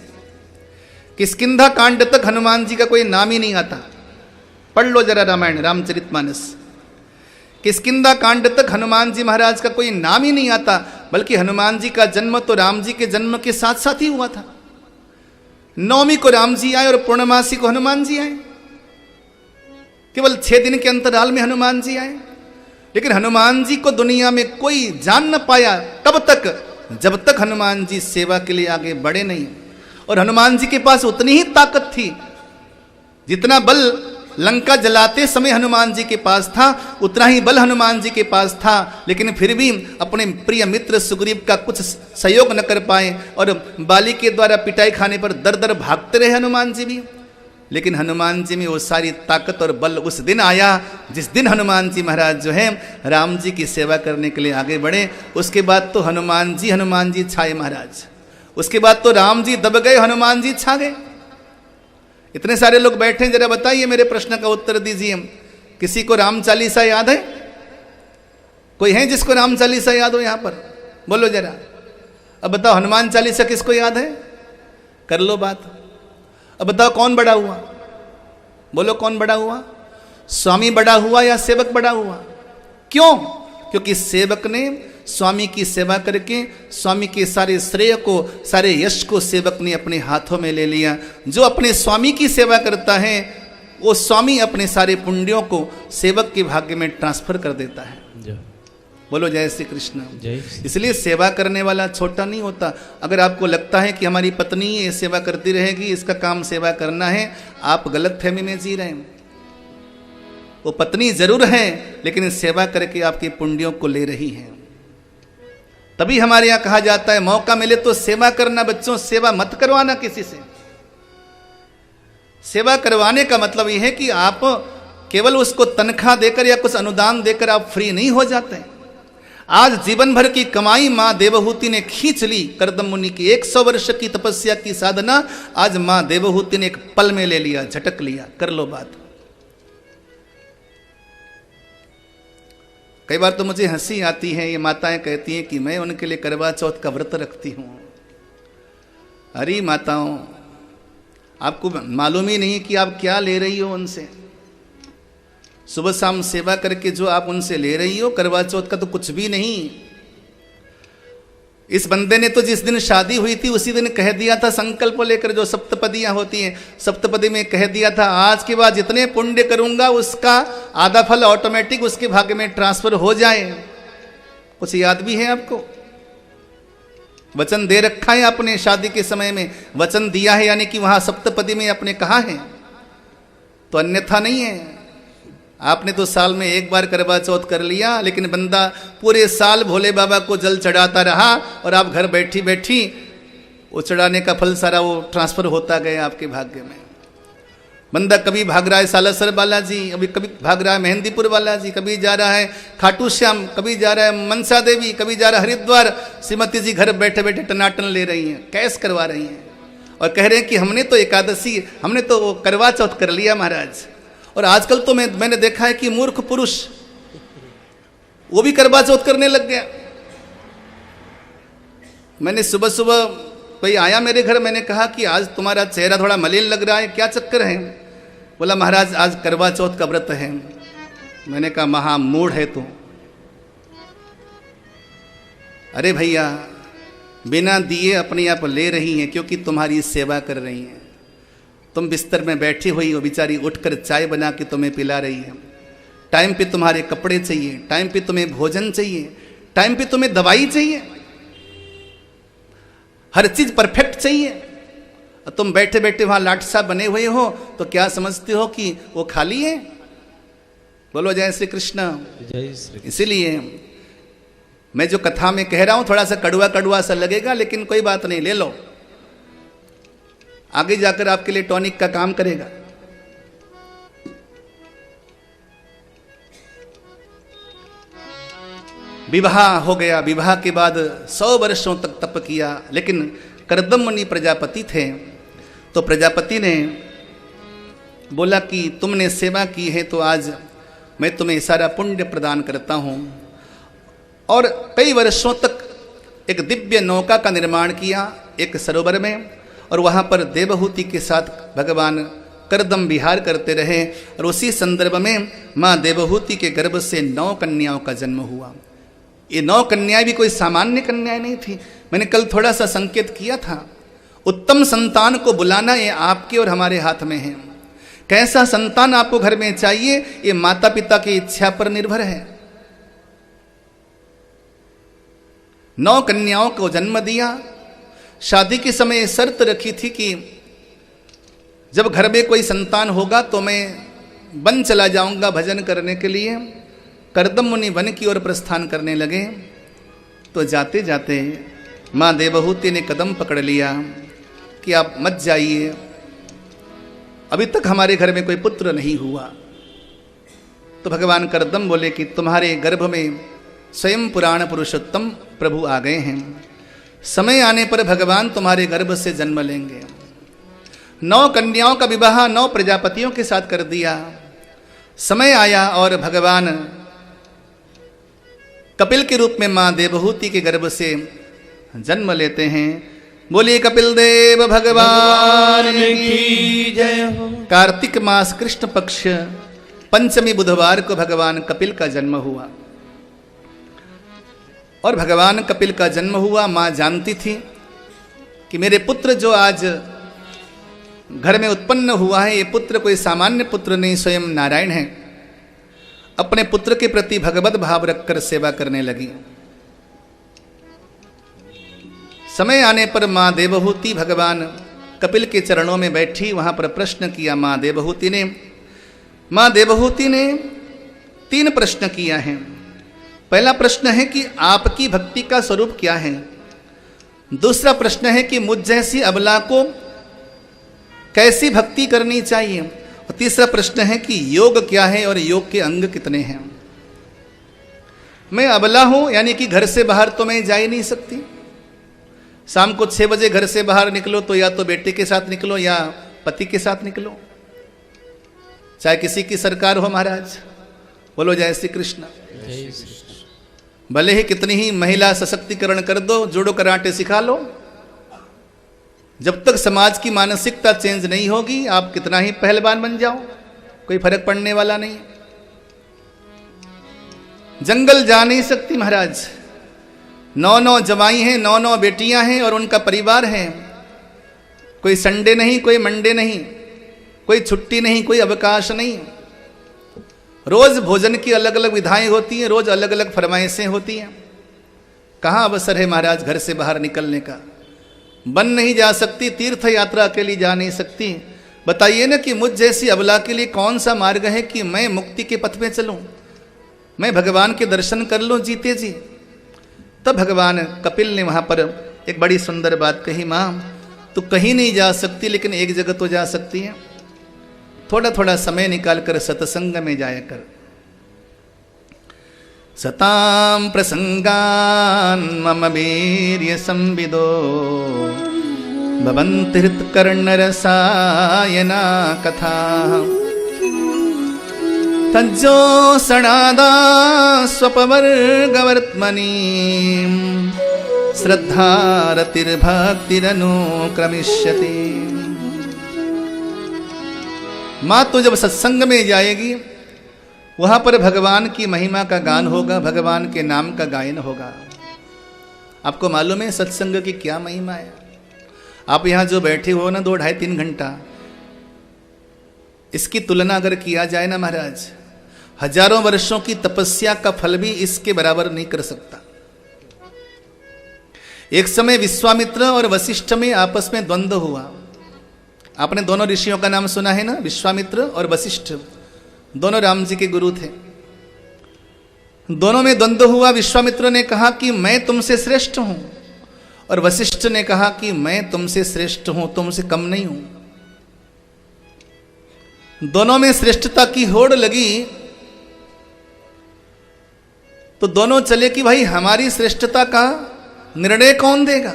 S4: किष्किंधा कांड तक हनुमान जी का कोई नाम ही नहीं आता। पढ़ लो जरा रामायण, रामचरितमानस। किष्किंधा कांड तक हनुमान जी महाराज का कोई नाम ही नहीं आता, बल्कि हनुमान जी का जन्म तो राम जी के जन्म के साथ साथ ही हुआ था। नवमी को राम जी आए और पूर्णमासी को हनुमान जी आए, केवल 6 दिन के अंतराल में हनुमान जी आए। लेकिन हनुमान जी को दुनिया में कोई जान न पाया तब तक जब तक हनुमान जी सेवा के लिए आगे बढ़े नहीं। और हनुमान जी के पास उतनी ही ताकत थी, जितना बल लंका जलाते समय हनुमान जी के पास था, उतना ही बल हनुमान जी के पास था। लेकिन फिर भी अपने प्रिय मित्र सुग्रीव का कुछ सहयोग न कर पाए और बाली के द्वारा पिटाई खाने पर दर दर भागते रहे हनुमान जी भी। लेकिन हनुमान जी में वो सारी ताकत और बल उस दिन आया जिस दिन हनुमान जी महाराज जो है राम जी की सेवा करने के लिए आगे बढ़े। उसके बाद तो हनुमान जी छाए महाराज। उसके बाद तो राम जी दब गए, हनुमान जी छा गए। इतने सारे लोग बैठे, जरा बताइए, मेरे प्रश्न का उत्तर दीजिए। किसी को राम चालीसा याद है? कोई है जिसको राम चालीसा याद हो यहां पर? बोलो जरा। अब बताओ, हनुमान चालीसा किसको याद है? कर लो बात। अब बताओ कौन बड़ा हुआ? बोलो कौन बड़ा हुआ? स्वामी बड़ा हुआ या सेवक बड़ा हुआ? क्यों? क्योंकि सेवक ने स्वामी की सेवा करके स्वामी के सारे श्रेय को, सारे यश को सेवक ने अपने हाथों में ले लिया। जो अपने स्वामी की सेवा करता है वो स्वामी अपने सारे पुण्यों को सेवक के भाग्य में ट्रांसफर कर देता है। बोलो जय श्री कृष्ण। इसलिए सेवा करने वाला छोटा नहीं होता। अगर आपको लगता है कि हमारी पत्नी ये सेवा करती रहेगी, इसका काम सेवा करना है, आप गलत फहमी में जी रहे हैं। वो पत्नी जरूर है, लेकिन सेवा करके आपके पुण्यों को ले रही है। तभी हमारे यहां कहा जाता है मौका मिले तो सेवा करना। बच्चों, सेवा मत करवाना किसी से। सेवा करवाने का मतलब यह है कि आप केवल उसको तनख्वाह देकर या कुछ अनुदान देकर आप फ्री नहीं हो जाते। आज जीवन भर की कमाई मां देवहूति ने खींच ली। करदम मुनि की 100 वर्ष की तपस्या की साधना आज मां देवहूति ने एक पल में ले लिया, झटक लिया। कर लो बात। कई बार तो मुझे हंसी आती है, ये माताएं कहती हैं कि मैं उनके लिए करवा चौथ का व्रत रखती हूं। अरे माताओं, आपको मालूम ही नहीं कि आप क्या ले रही हो उनसे। सुबह शाम सेवा करके जो आप उनसे ले रही हो, करवा चौथ का तो कुछ भी नहीं। इस बंदे ने तो जिस दिन शादी हुई थी उसी दिन कह दिया था, संकल्प लेकर, जो सप्तपदियां होती हैं, सप्तपदी में कह दिया था आज के बाद जितने पुण्य करूंगा उसका आधा फल ऑटोमेटिक उसके भाग्य में ट्रांसफर हो जाए। कुछ याद भी है आपको? वचन दे रखा है आपने, शादी के समय में वचन दिया है, यानी कि वहां सप्तपदी में आपने कहा है, तो अन्यथा नहीं है। आपने तो साल में एक बार करवा चौथ कर लिया, लेकिन बंदा पूरे साल भोले बाबा को जल चढ़ाता रहा और आप घर बैठी बैठी वो चढ़ाने का फल सारा वो ट्रांसफर होता गया आपके भाग्य में। बंदा कभी भाग रहा है सालासर बालाजी, अभी कभी भाग रहा है मेहंदीपुर बालाजी, कभी जा रहा है खाटू श्याम, कभी जा रहा है मनसा देवी, कभी जा रहा है हरिद्वार। श्रीमती जी घर बैठे बैठे टनाटन ले रही हैं, कैश करवा रही हैं और कह रहे हैं कि हमने तो एकादशी, हमने तो करवा चौथ कर लिया महाराज। और आजकल तो मैंने देखा है कि मूर्ख पुरुष वो भी करवा चौथ करने लग गया। मैंने सुबह सुबह कोई आया मेरे घर, मैंने कहा कि आज तुम्हारा चेहरा थोड़ा मलिन लग रहा है, क्या चक्कर है? बोला महाराज आज करवा चौथ का व्रत है। मैंने कहा महामूढ़ है तू। अरे भैया, बिना दिए अपने आप ले रही हैं क्योंकि तुम्हारी सेवा कर रही हैं। तुम बिस्तर में बैठी हुई हो, बेचारी उठकर चाय बना के तुम्हें पिला रही है। टाइम पे तुम्हारे कपड़े चाहिए, टाइम पे तुम्हें भोजन चाहिए, टाइम पे तुम्हें दवाई चाहिए, हर चीज परफेक्ट चाहिए। और तुम बैठे बैठे वहां लाट साहब बने हुए हो तो क्या समझते हो कि वो खाली है? बोलो जय श्री कृष्ण।
S2: जय श्री।
S4: इसीलिए मैं जो कथा में कह रहा हूं थोड़ा सा कड़वा कड़वा सा लगेगा, लेकिन कोई बात नहीं, ले लो, आगे जाकर आपके लिए टॉनिक का काम करेगा। विवाह हो गया, विवाह के बाद 100 वर्षों तक तप किया, लेकिन कर्दम मुनि प्रजापति थे, तो प्रजापति ने बोला कि तुमने सेवा की है तो आज मैं तुम्हें सारा पुण्य प्रदान करता हूं। और कई वर्षों तक एक दिव्य नौका का निर्माण किया एक सरोवर में, और वहां पर देवहूति के साथ भगवान कर्दम विहार करते रहे। और उसी संदर्भ में मां देवहूति के गर्भ से 9 कन्याओं का जन्म हुआ। ये 9 कन्याएं भी कोई सामान्य कन्याएं नहीं थी। मैंने कल थोड़ा सा संकेत किया था, उत्तम संतान को बुलाना ये आपके और हमारे हाथ में है। कैसा संतान आपको घर में चाहिए ये माता पिता की इच्छा पर निर्भर है। 9 कन्याओं को जन्म दिया। शादी के समय शर्त रखी थी कि जब घर में कोई संतान होगा तो मैं वन चला जाऊंगा भजन करने के लिए। कर्दम मुनि वन की ओर प्रस्थान करने लगे, तो जाते जाते माँ देवहूति ने कदम पकड़ लिया कि आप मत जाइए, अभी तक हमारे घर में कोई पुत्र नहीं हुआ। तो भगवान कर्दम बोले कि तुम्हारे गर्भ में स्वयं पुराण पुरुषोत्तम प्रभु आ गए हैं, समय आने पर भगवान तुम्हारे गर्भ से जन्म लेंगे। 9 कन्याओं का विवाह 9 प्रजापतियों के साथ कर दिया। समय आया और भगवान कपिल के रूप में मां देवहूति के गर्भ से जन्म लेते हैं। बोलिए कपिल देव भगवान की
S3: जय हो।
S4: कार्तिक मास कृष्ण पक्ष पंचमी बुधवार को भगवान कपिल का जन्म हुआ। और भगवान कपिल का जन्म हुआ, मां जानती थी कि मेरे पुत्र जो आज घर में उत्पन्न हुआ है, ये पुत्र कोई सामान्य पुत्र नहीं, स्वयं नारायण है। अपने पुत्र के प्रति भगवत भाव रखकर सेवा करने लगी। समय आने पर मां देवहूति भगवान कपिल के चरणों में बैठी, वहां पर प्रश्न किया मां देवहूति ने। मां देवहूति ने 3 प्रश्न किया है। पहला प्रश्न है कि आपकी भक्ति का स्वरूप क्या है। दूसरा प्रश्न है कि मुझ जैसी अबला को कैसी भक्ति करनी चाहिए। और तीसरा प्रश्न है कि योग क्या है और योग के अंग कितने हैं। मैं अबला हूं, यानी कि घर से बाहर तो मैं जा ही नहीं सकती। शाम को 6 बजे घर से बाहर निकलो तो या तो बेटे के साथ निकलो या पति के साथ निकलो, चाहे किसी की सरकार हो महाराज। बोलो जय श्री कृष्ण। भले ही कितनी ही महिला सशक्तिकरण कर दो, जूडो कराटे सिखा लो, जब तक समाज की मानसिकता चेंज नहीं होगी आप कितना ही पहलवान बन जाओ, कोई फर्क पड़ने वाला नहीं। जंगल जा नहीं सकती महाराज। 9 जवाई हैं, 9 बेटियां हैं और उनका परिवार है। कोई संडे नहीं, कोई मंडे नहीं, कोई छुट्टी नहीं, कोई अवकाश नहीं। रोज भोजन की अलग अलग विधाएं होती हैं, रोज अलग अलग फरमाइशें होती हैं। कहाँ अवसर है महाराज घर से बाहर निकलने का। बन नहीं जा सकती, तीर्थ यात्रा के लिए जा नहीं सकती। बताइए ना कि मुझ जैसी अबला के लिए कौन सा मार्ग है कि मैं मुक्ति के पथ में चलूं, मैं भगवान के दर्शन कर लूं जीते जी। तब भगवान कपिल ने वहां पर एक बड़ी सुंदर बात कही, मां तू कहीं नहीं जा सकती लेकिन एक जगह तो जा सकती है। थोड़ा थोड़ा समय निकाल कर सत्संग में जाया कर। सताम प्रसंगान मम वीर्य संविदो भवन्ति हृत्कर्ण रसायना कथा तज्जो सणादा स्वपवर्गवर्त्मनि श्रद्धारतिर्भक्तिरनुक्रमिष्यति। माँ तो जब सत्संग में जाएगी वहां पर भगवान की महिमा का गान होगा, भगवान के नाम का गायन होगा। आपको मालूम है सत्संग की क्या महिमा है। आप यहां जो बैठे हो ना 2, 2.5, 3 घंटा, इसकी तुलना अगर किया जाए ना महाराज, हजारों वर्षों की तपस्या का फल भी इसके बराबर नहीं कर सकता। एक समय विश्वामित्र और वशिष्ठ में आपस में द्वंद्व हुआ। आपने दोनों ऋषियों का नाम सुना है ना, विश्वामित्र और वशिष्ठ, दोनों राम जी के गुरु थे। दोनों में द्वंद्व हुआ। विश्वामित्र ने कहा कि मैं तुमसे श्रेष्ठ हूं, और वशिष्ठ ने कहा कि मैं तुमसे श्रेष्ठ हूं, तुमसे कम नहीं हूं। दोनों में श्रेष्ठता की होड़ लगी, तो दोनों चले कि भाई हमारी श्रेष्ठता का निर्णय कौन देगा।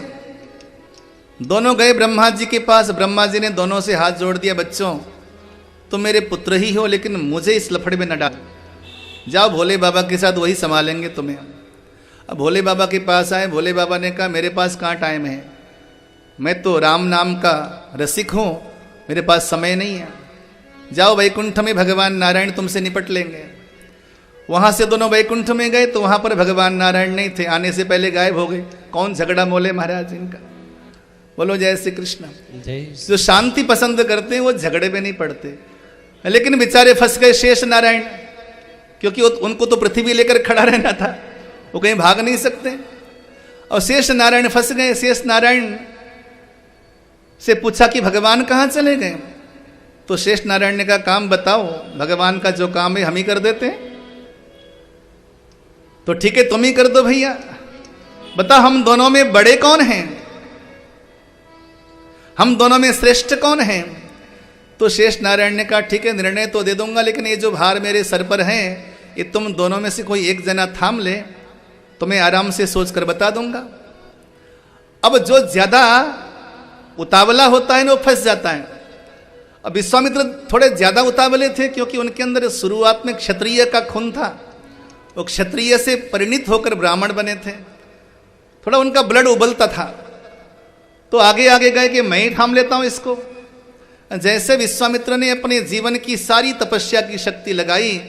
S4: दोनों गए ब्रह्मा जी के पास। ब्रह्मा जी ने दोनों से हाथ जोड़ दिया, बच्चों तुम मेरे पुत्र ही हो, लेकिन मुझे इस लफड़े में न डाल, जाओ भोले बाबा के साथ, वही संभालेंगे तुम्हें। अब भोले बाबा के पास आए। भोले बाबा ने कहा मेरे पास कहाँ टाइम है, मैं तो राम नाम का रसिक हूँ, मेरे पास समय नहीं है। जाओ वैकुंठ में, भगवान नारायण तुमसे निपट लेंगे। वहाँ से दोनों वैकुंठ में गए तो वहाँ पर भगवान नारायण नहीं थे, आने से पहले गायब हो गए। कौन झगड़ा मोले महाराज इनका। बोलो जय श्री कृष्ण। जो शांति पसंद करते हैं वो झगड़े पे नहीं पड़ते, लेकिन बेचारे फंस गए शेष नारायण, क्योंकि उनको तो पृथ्वी लेकर खड़ा रहना था, वो कहीं भाग नहीं सकते। और शेष नारायण फंस गए। शेष नारायण से पूछा कि भगवान कहाँ चले गए, तो शेष नारायण ने कहा काम बताओ, भगवान का जो काम है हम ही कर देते हैं। तो ठीक है तुम ही कर दो भैया, बता हम दोनों में बड़े कौन हैं, हम दोनों में श्रेष्ठ कौन हैं। तो शेष नारायण ने कहा ठीक है निर्णय तो दे दूंगा, लेकिन ये जो भार मेरे सर पर है ये तुम दोनों में से कोई एक जना थाम ले, तो मैं आराम से सोच कर बता दूंगा। अब जो ज्यादा उतावला होता है ना वो फंस जाता है। अब विश्वामित्र थोड़े ज्यादा उतावले थे, क्योंकि उनके अंदर शुरुआत में क्षत्रिय का खून था, वो क्षत्रिय से परिणित होकर ब्राह्मण बने थे, थोड़ा उनका ब्लड उबलता था। तो आगे आगे गए कि मैं ही थाम लेता हूं इसको। जैसे विश्वामित्र ने अपने जीवन की सारी तपस्या की शक्ति लगाई,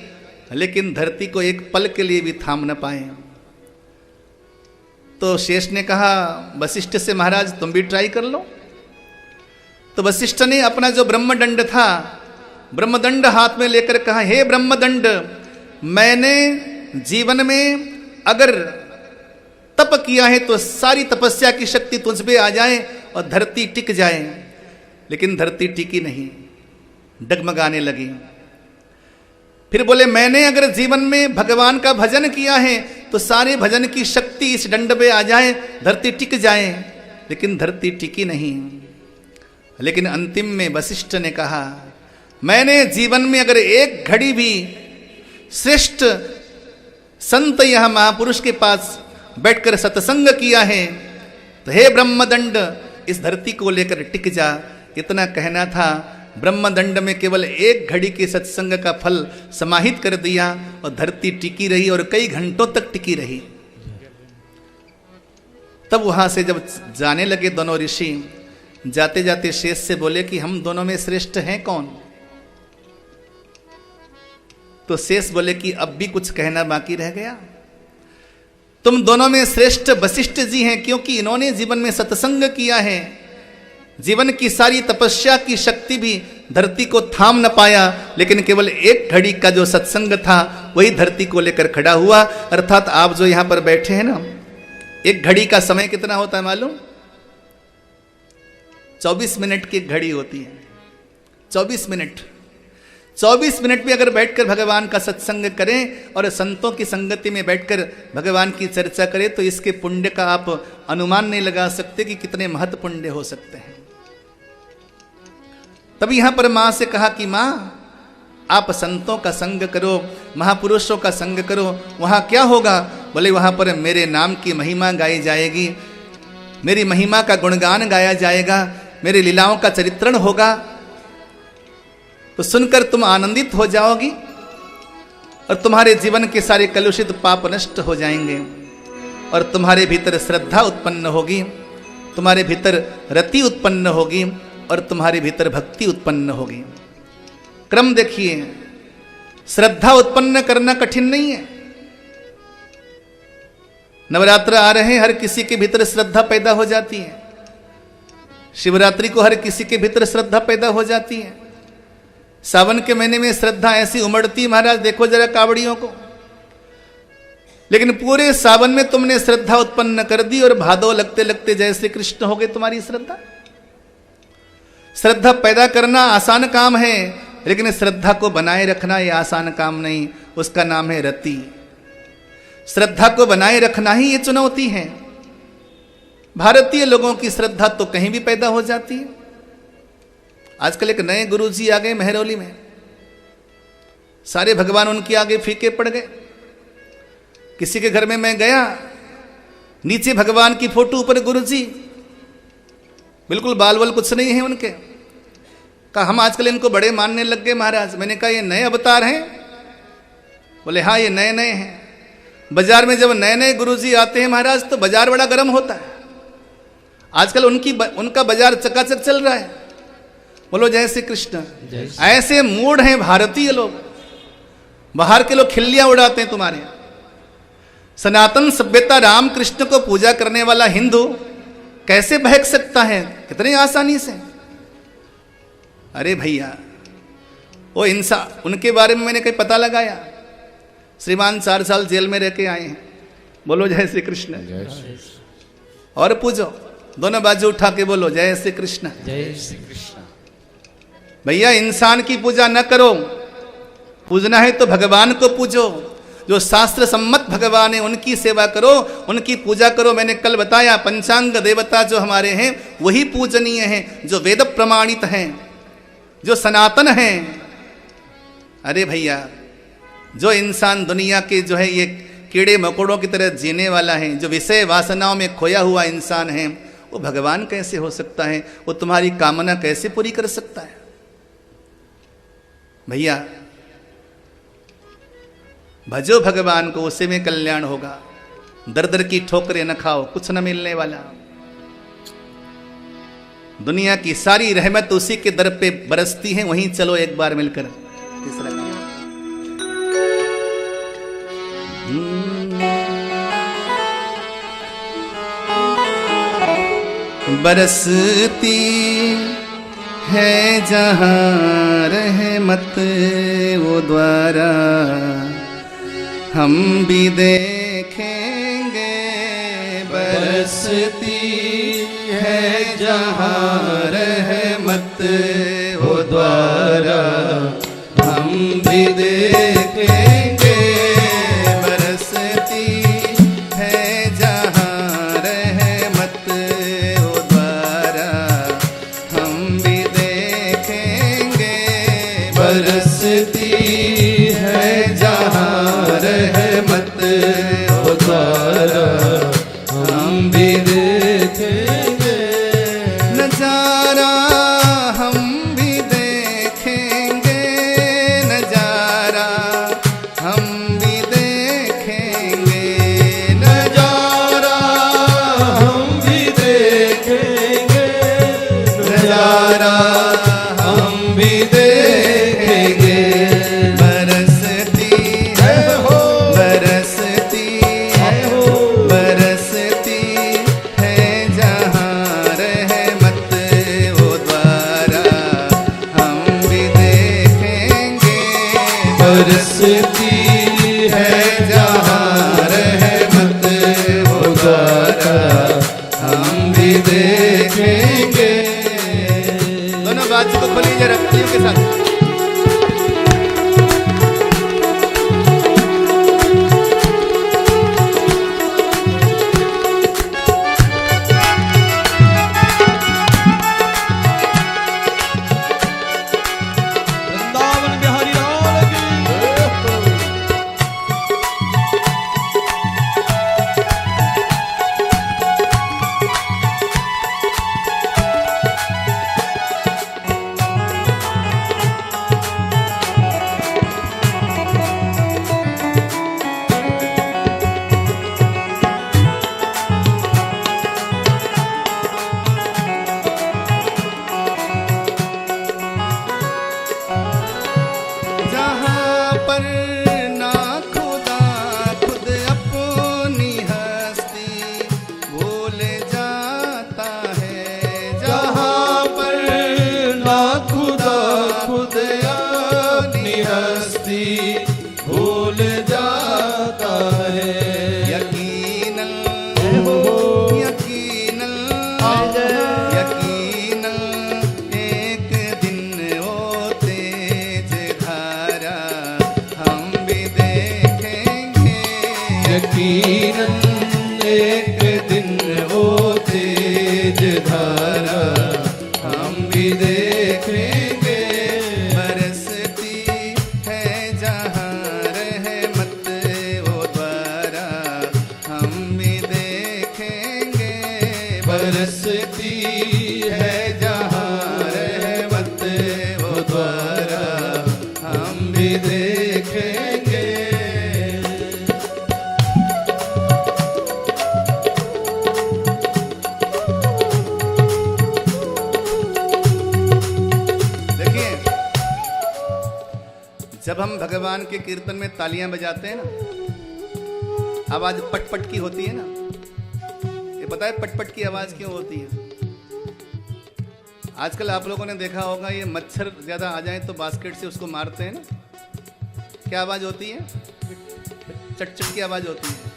S4: लेकिन धरती को एक पल के लिए भी थाम न पाए। तो शेष ने कहा वशिष्ठ से महाराज तुम भी ट्राई कर लो। तो वशिष्ठ ने अपना जो ब्रह्मदंड था, ब्रह्मदंड हाथ में लेकर कहा हे ब्रह्मदंड, मैंने जीवन में अगर तप किया है तो सारी तपस्या की शक्ति तुझ पे आ जाए और धरती टिक जाए। लेकिन धरती टिकी नहीं, डगमगाने लगी। फिर बोले मैंने अगर जीवन में भगवान का भजन किया है तो सारे भजन की शक्ति इस दंड पे आ जाए, धरती टिक जाए। लेकिन धरती टिकी नहीं। लेकिन अंतिम में वशिष्ठ ने कहा मैंने जीवन में अगर एक घड़ी भी श्रेष्ठ संत यह महापुरुष के पास बैठकर सत्संग किया है तो हे ब्रह्मदंड इस धरती को लेकर टिक जा। इतना कहना था। ब्रह्मदंड में केवल एक घड़ी के सत्संग का फल समाहित कर दिया और धरती टिकी रही और कई घंटों तक टिकी रही। तब वहां से जब जाने लगे दोनों ऋषि, जाते जाते शेष से बोले कि हम दोनों में श्रेष्ठ हैं कौन। तो शेष बोले कि अब भी कुछ कहना बाकी रह गया। तुम दोनों में श्रेष्ठ वशिष्ठ जी हैं, क्योंकि इन्होंने जीवन में सत्संग किया है। जीवन की सारी तपस्या की शक्ति भी धरती को थाम न पाया, लेकिन केवल एक घड़ी का जो सत्संग था वही धरती को लेकर खड़ा हुआ। अर्थात आप जो यहां पर बैठे हैं ना, एक घड़ी का समय कितना होता है मालूम? 24 मिनट की घड़ी होती है। 24 मिनट 24 मिनट में अगर बैठकर भगवान का सत्संग करें और संतों की संगति में बैठकर भगवान की चर्चा करें तो इसके पुण्य का आप अनुमान नहीं लगा सकते कि कितने महत्व पुण्य हो सकते हैं। तब यहां पर मां से कहा कि मां आप संतों का संग करो, महापुरुषों का संग करो। वहां क्या होगा? बोले वहां पर मेरे नाम की महिमा गाई जाएगी, मेरी महिमा का गुणगान गाया जाएगा, मेरी लीलाओं का चरित्रण होगा। तो सुनकर तुम आनंदित हो जाओगी और तुम्हारे जीवन के सारे कलुषित पाप नष्ट हो जाएंगे और तुम्हारे भीतर श्रद्धा उत्पन्न होगी, तुम्हारे भीतर रति उत्पन्न होगी और तुम्हारे भीतर भक्ति उत्पन्न होगी। क्रम देखिए, श्रद्धा उत्पन्न करना कठिन नहीं है। नवरात्र आ रहे हैं, हर किसी के भीतर श्रद्धा पैदा हो जाती है। शिवरात्रि को हर किसी के भीतर श्रद्धा पैदा हो जाती है। सावन के महीने में श्रद्धा ऐसी उमड़ती महाराज, देखो जरा कावड़ियों को। लेकिन पूरे सावन में तुमने श्रद्धा उत्पन्न कर दी और भादो लगते लगते जय श्री कृष्ण हो गए तुम्हारी श्रद्धा। श्रद्धा पैदा करना आसान काम है, लेकिन श्रद्धा को बनाए रखना यह आसान काम नहीं। उसका नाम है रति। श्रद्धा को बनाए रखना ही ये चुनौती है। भारतीय लोगों की श्रद्धा तो कहीं भी पैदा हो जाती है। आजकल एक नए गुरुजी आ गए मेहरौली में, सारे भगवान उनके आगे फीके पड़ गए। किसी के घर में मैं गया, नीचे भगवान की फोटो, ऊपर गुरुजी, बिल्कुल बाल वल कुछ नहीं है उनके। कहा हम आजकल इनको बड़े मानने लग गए महाराज। मैंने कहा ये नए अवतार हैं? बोले हाँ ये नए नए हैं। बाजार में जब नए नए गुरुजी आते हैं महाराज तो बाजार बड़ा गर्म होता है। आजकल उनका बाजार चकाचक चल रहा है। बोलो जय श्री कृष्ण। ऐसे मूड हैं भारतीय लोग, बाहर के लोग खिल्लियां उड़ाते हैं तुम्हारे। सनातन सभ्यता राम कृष्ण को पूजा करने वाला हिंदू कैसे बहक सकता है कितनी आसानी से? अरे भैया वो इंसान, उनके बारे में मैंने कहीं पता लगाया। श्रीमान 4 साल जेल में रह के आए हैं। बोलो जय श्री कृष्ण। और पूजो, दोनों बाजू उठा के बोलो जय श्री कृष्ण।
S2: जय श्री कृष्ण।
S4: भैया इंसान की पूजा न करो, पूजना है तो भगवान को पूजो। जो शास्त्र सम्मत भगवान है उनकी सेवा करो, उनकी पूजा करो। मैंने कल बताया पंचांग देवता जो हमारे हैं वही पूजनीय हैं, जो वेद प्रमाणित हैं, जो सनातन हैं। अरे भैया जो इंसान दुनिया के जो है ये कीड़े मकोड़ों की तरह जीने वाला है, जो विषय वासनाओं में खोया हुआ इंसान है, वो भगवान कैसे हो सकता है? वो तुम्हारी कामना कैसे पूरी कर सकता है? भैया भजो भगवान को, उसी में कल्याण होगा। दर दर की ठोकरें न खाओ, कुछ न मिलने वाला। दुनिया की सारी रहमत उसी के दर पे बरसती है, वहीं चलो एक बार मिलकर। तीसरा बरसती है जहां रहमत वो द्वारा, हम भी देखेंगे। बरसती है जहां रहमत वो द्वारा, हम भी देखेंगे। बरसती है जहां रहमत वो द्वारा, हम भी देखेंगे। बरसती है जहां रहमत वो द्वारा, हम भी देखेंगे। नजारा हम भी देखेंगे, नजारा हम भी देखेंगे। नजारा हम भी देखेंगे, नजारा हम भी देखेंगे। बरसती है हो, बरसती है हो, बरसती है जहां रहमत वो द्वारा, हम भी देखेंगे। बरसती है जहां रहमत वो द्वारा, हम भी देखेंगे। दोनों बाजू को खोलिए रखतियों के साथ।
S2: वृंदावन बिहारी लाल की।
S4: जहाँ पर ना खुदा खुद अपनी हस्ती भूल जाता है, जहाँ पर ना खुदा खुद अपनी हस्ती भूल जाता है। यकीनन यकीनन यकीनन एक
S3: यकीनन एक दिन वो तेज धारा हम भी देखेंगे।
S4: बरसती है जहाँ रहमत वो द्वारा हम भी देखेंगे।
S3: बरसती है जहाँ रहमत वो द्वारा हम भी देखेंगे।
S4: देखिए, जब हम भगवान के कीर्तन में तालियां बजाते हैं ना, आवाज पटपट की होती है ना। ये पता है पटपट की आवाज क्यों होती है? आजकल आप लोगों ने देखा होगा, ये मच्छर ज्यादा आ जाए तो बास्केट से उसको मारते हैं ना, क्या आवाज होती है? चट चट की आवाज होती है,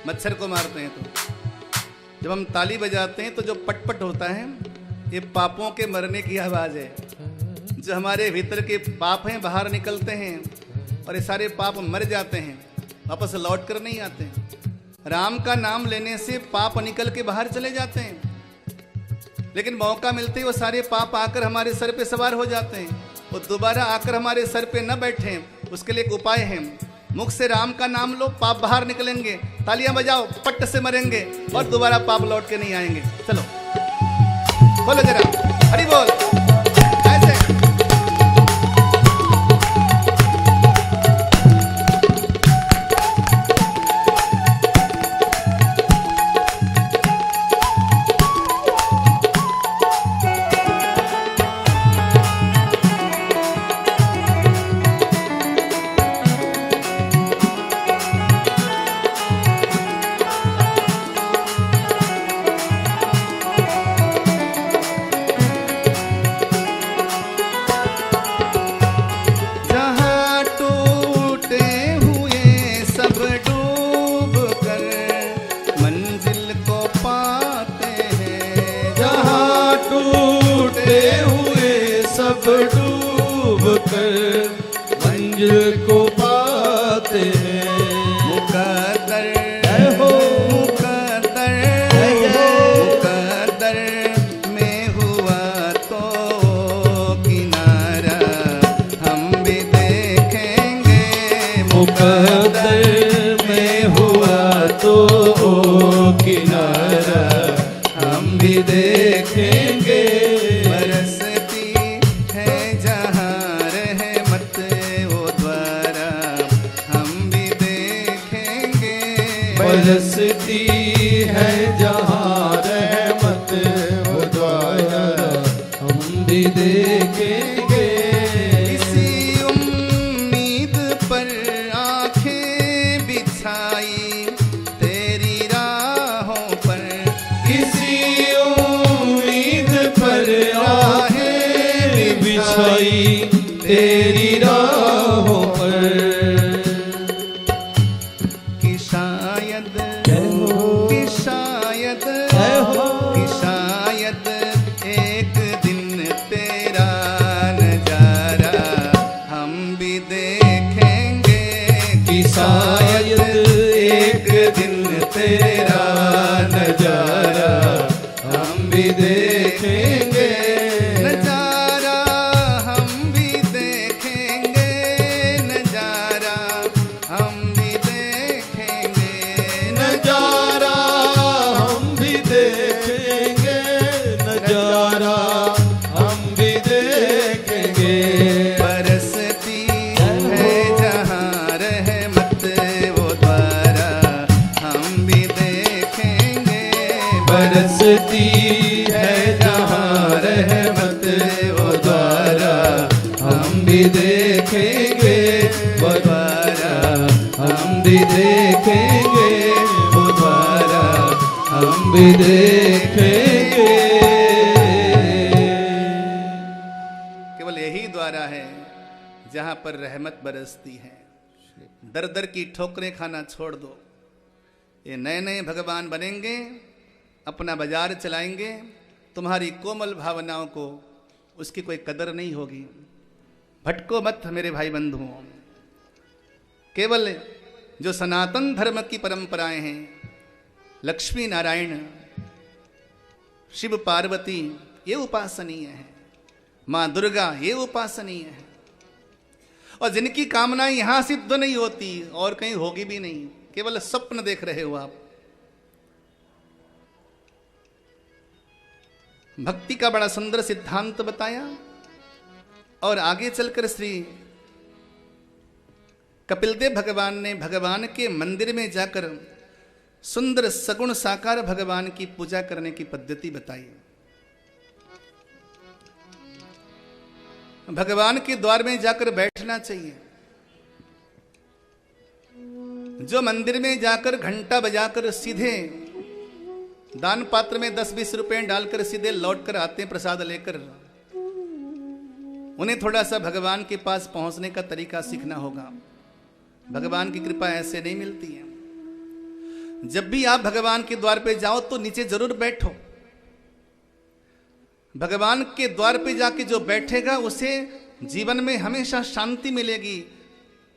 S4: मच्छर को मारते हैं। तो जब हम ताली बजाते हैं तो जो पटपट होता है, ये पापों के मरने की आवाज है। जो हमारे भीतर के पाप हैं बाहर निकलते हैं और ये सारे पाप मर जाते हैं, वापस लौट कर नहीं आते हैं। राम का नाम लेने से पाप निकल के बाहर चले जाते हैं, लेकिन मौका मिलते ही वो सारे पाप आकर हमारे सर पे सवार हो जाते हैं। वो दोबारा आकर हमारे सर पे न बैठे, उसके लिए एक उपाय है। मुख से राम का नाम लो, पाप बाहर निकलेंगे। तालियां बजाओ, पट्ट से मरेंगे और दोबारा पाप लौट के नहीं आएंगे। चलो बोलो जरा, हरि बोल। ऐसे
S3: डूब कर मंजिल को पाते हैं।
S4: मुकद्दर
S3: हो
S4: मुकद्दर में हुआ तो किनारा हम भी देखेंगे।
S3: मुकद्दर में हुआ तो किनारा हम भी देखेंगे।
S4: बरसती है जहाँ रहमत वो द्वारा हम भी देखेंगे।
S3: बरसती है जहाँ रहमत वो द्वारा हम भी देखेंगे।
S4: इसी उम्मीद पर आंखें बिछाई तेरी राहों पर।
S3: इसी उम्मीद पर आहें बिछाई तेरी राहों पर।
S4: कि शायद एक दिन तेरा नजारा हम भी देखेंगे।
S3: कि शायद एक दिन तेरा नजारा हम भी देखेंगे।
S4: नजारा हम भी देखेंगे। नजारा हम भी देखेंगे।
S3: नजारा हम भी देखेंगे। नजारा हम भी देखेंगे।
S4: बरसती है जहाँ रहमत वो द्वारा हम भी देखेंगे।
S3: बरसती है जहाँ रहमत वो द्वारा हम भी देखेंगे। वो द्वारा हम भी देखेंगे। वो द्वारा हम भी देखेंगे।
S4: केवल यही द्वारा है जहाँ पर रहमत बरसती है। दर दर की ठोकरें खाना छोड़ दो। ये नए नए भगवान बनेंगे, अपना बाजार चलाएंगे, तुम्हारी कोमल भावनाओं को उसकी कोई कदर नहीं होगी। भटको मत मेरे भाई बंधुओं। केवल जो सनातन धर्म की परंपराएं हैं, लक्ष्मी नारायण, शिव पार्वती, ये उपासनीय है। माँ दुर्गा, ये उपासनीय है। और जिनकी कामनाएं यहां सिद्ध नहीं होती और कहीं होगी भी नहीं, केवल स्वप्न देख रहे हो आप। भक्ति का बड़ा सुंदर सिद्धांत बताया। और आगे चलकर श्री कपिलदेव भगवान ने भगवान के मंदिर में जाकर सुंदर सगुण साकार भगवान की पूजा करने की पद्धति बताई। भगवान के द्वार में जाकर बैठना चाहिए। जो मंदिर में जाकर घंटा बजाकर सीधे दान पात्र में 10-20 रुपए डालकर सीधे लौट कर आते हैं प्रसाद लेकर, उन्हें थोड़ा सा भगवान के पास पहुंचने का तरीका सीखना होगा। भगवान की कृपा ऐसे नहीं मिलती है। जब भी आप भगवान के द्वार पे जाओ तो नीचे जरूर बैठो। भगवान के द्वार पे जाके जो बैठेगा उसे जीवन में हमेशा शांति मिलेगी,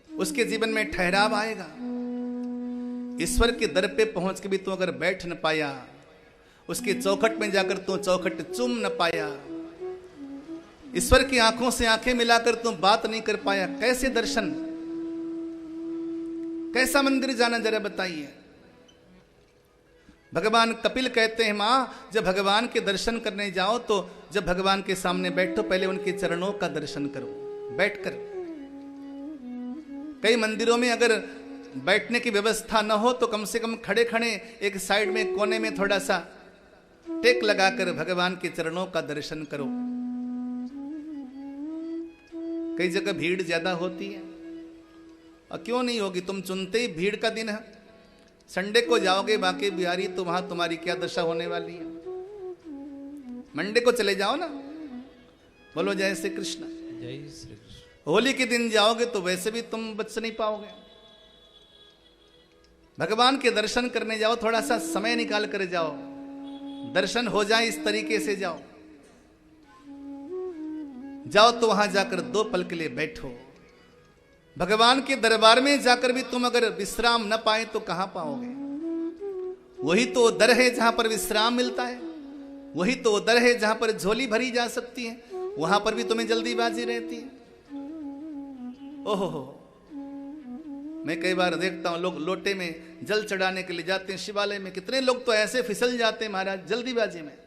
S4: उसके जीवन में ठहराव आएगा। ईश्वर के दर पे पहुंच के भी तू अगर बैठ न पाया, उसके चौखट में जाकर तू चौखट चूम न पाया, ईश्वर की आंखों से आंखें मिलाकर तू बात नहीं कर पाया, कैसे दर्शन, कैसा मंदिर जाना, जरा बताइए। भगवान कपिल कहते हैं, मां जब भगवान के दर्शन करने जाओ तो जब भगवान के सामने बैठो पहले उनके चरणों का दर्शन करो बैठकर। कई मंदिरों में अगर बैठने की व्यवस्था न हो तो कम से कम खड़े खड़े एक साइड में कोने में थोड़ा सा टेक लगाकर भगवान के चरणों का दर्शन करो। कई जगह भीड़ ज्यादा होती है, और क्यों नहीं होगी, तुम चुनते ही भीड़ का दिन है। संडे को जाओगे बांके बिहारी तो वहां तुम्हारी क्या दशा होने वाली है। मंडे को चले जाओ ना, बोलो जय श्री कृष्ण।
S2: जय श्री कृष्ण।
S4: होली के दिन जाओगे तो वैसे भी तुम बच नहीं पाओगे। भगवान के दर्शन करने जाओ, थोड़ा सा समय निकाल कर जाओ, दर्शन हो जाए इस तरीके से जाओ। जाओ तो वहां जाकर 2 पल के लिए बैठो। भगवान के दरबार में जाकर भी तुम अगर विश्राम न पाए तो कहां पाओगे। वही तो दर है जहां पर विश्राम मिलता है, वही तो दर है जहां पर झोली भरी जा सकती है, वहां पर भी तुम्हें जल्दीबाजी रहती है। ओहो, मैं कई बार देखता हूं लोग लोटे में जल चढ़ाने के लिए जाते हैं शिवालय में, कितने लोग तो ऐसे फिसल जाते हैं महाराज जल्दीबाजी में।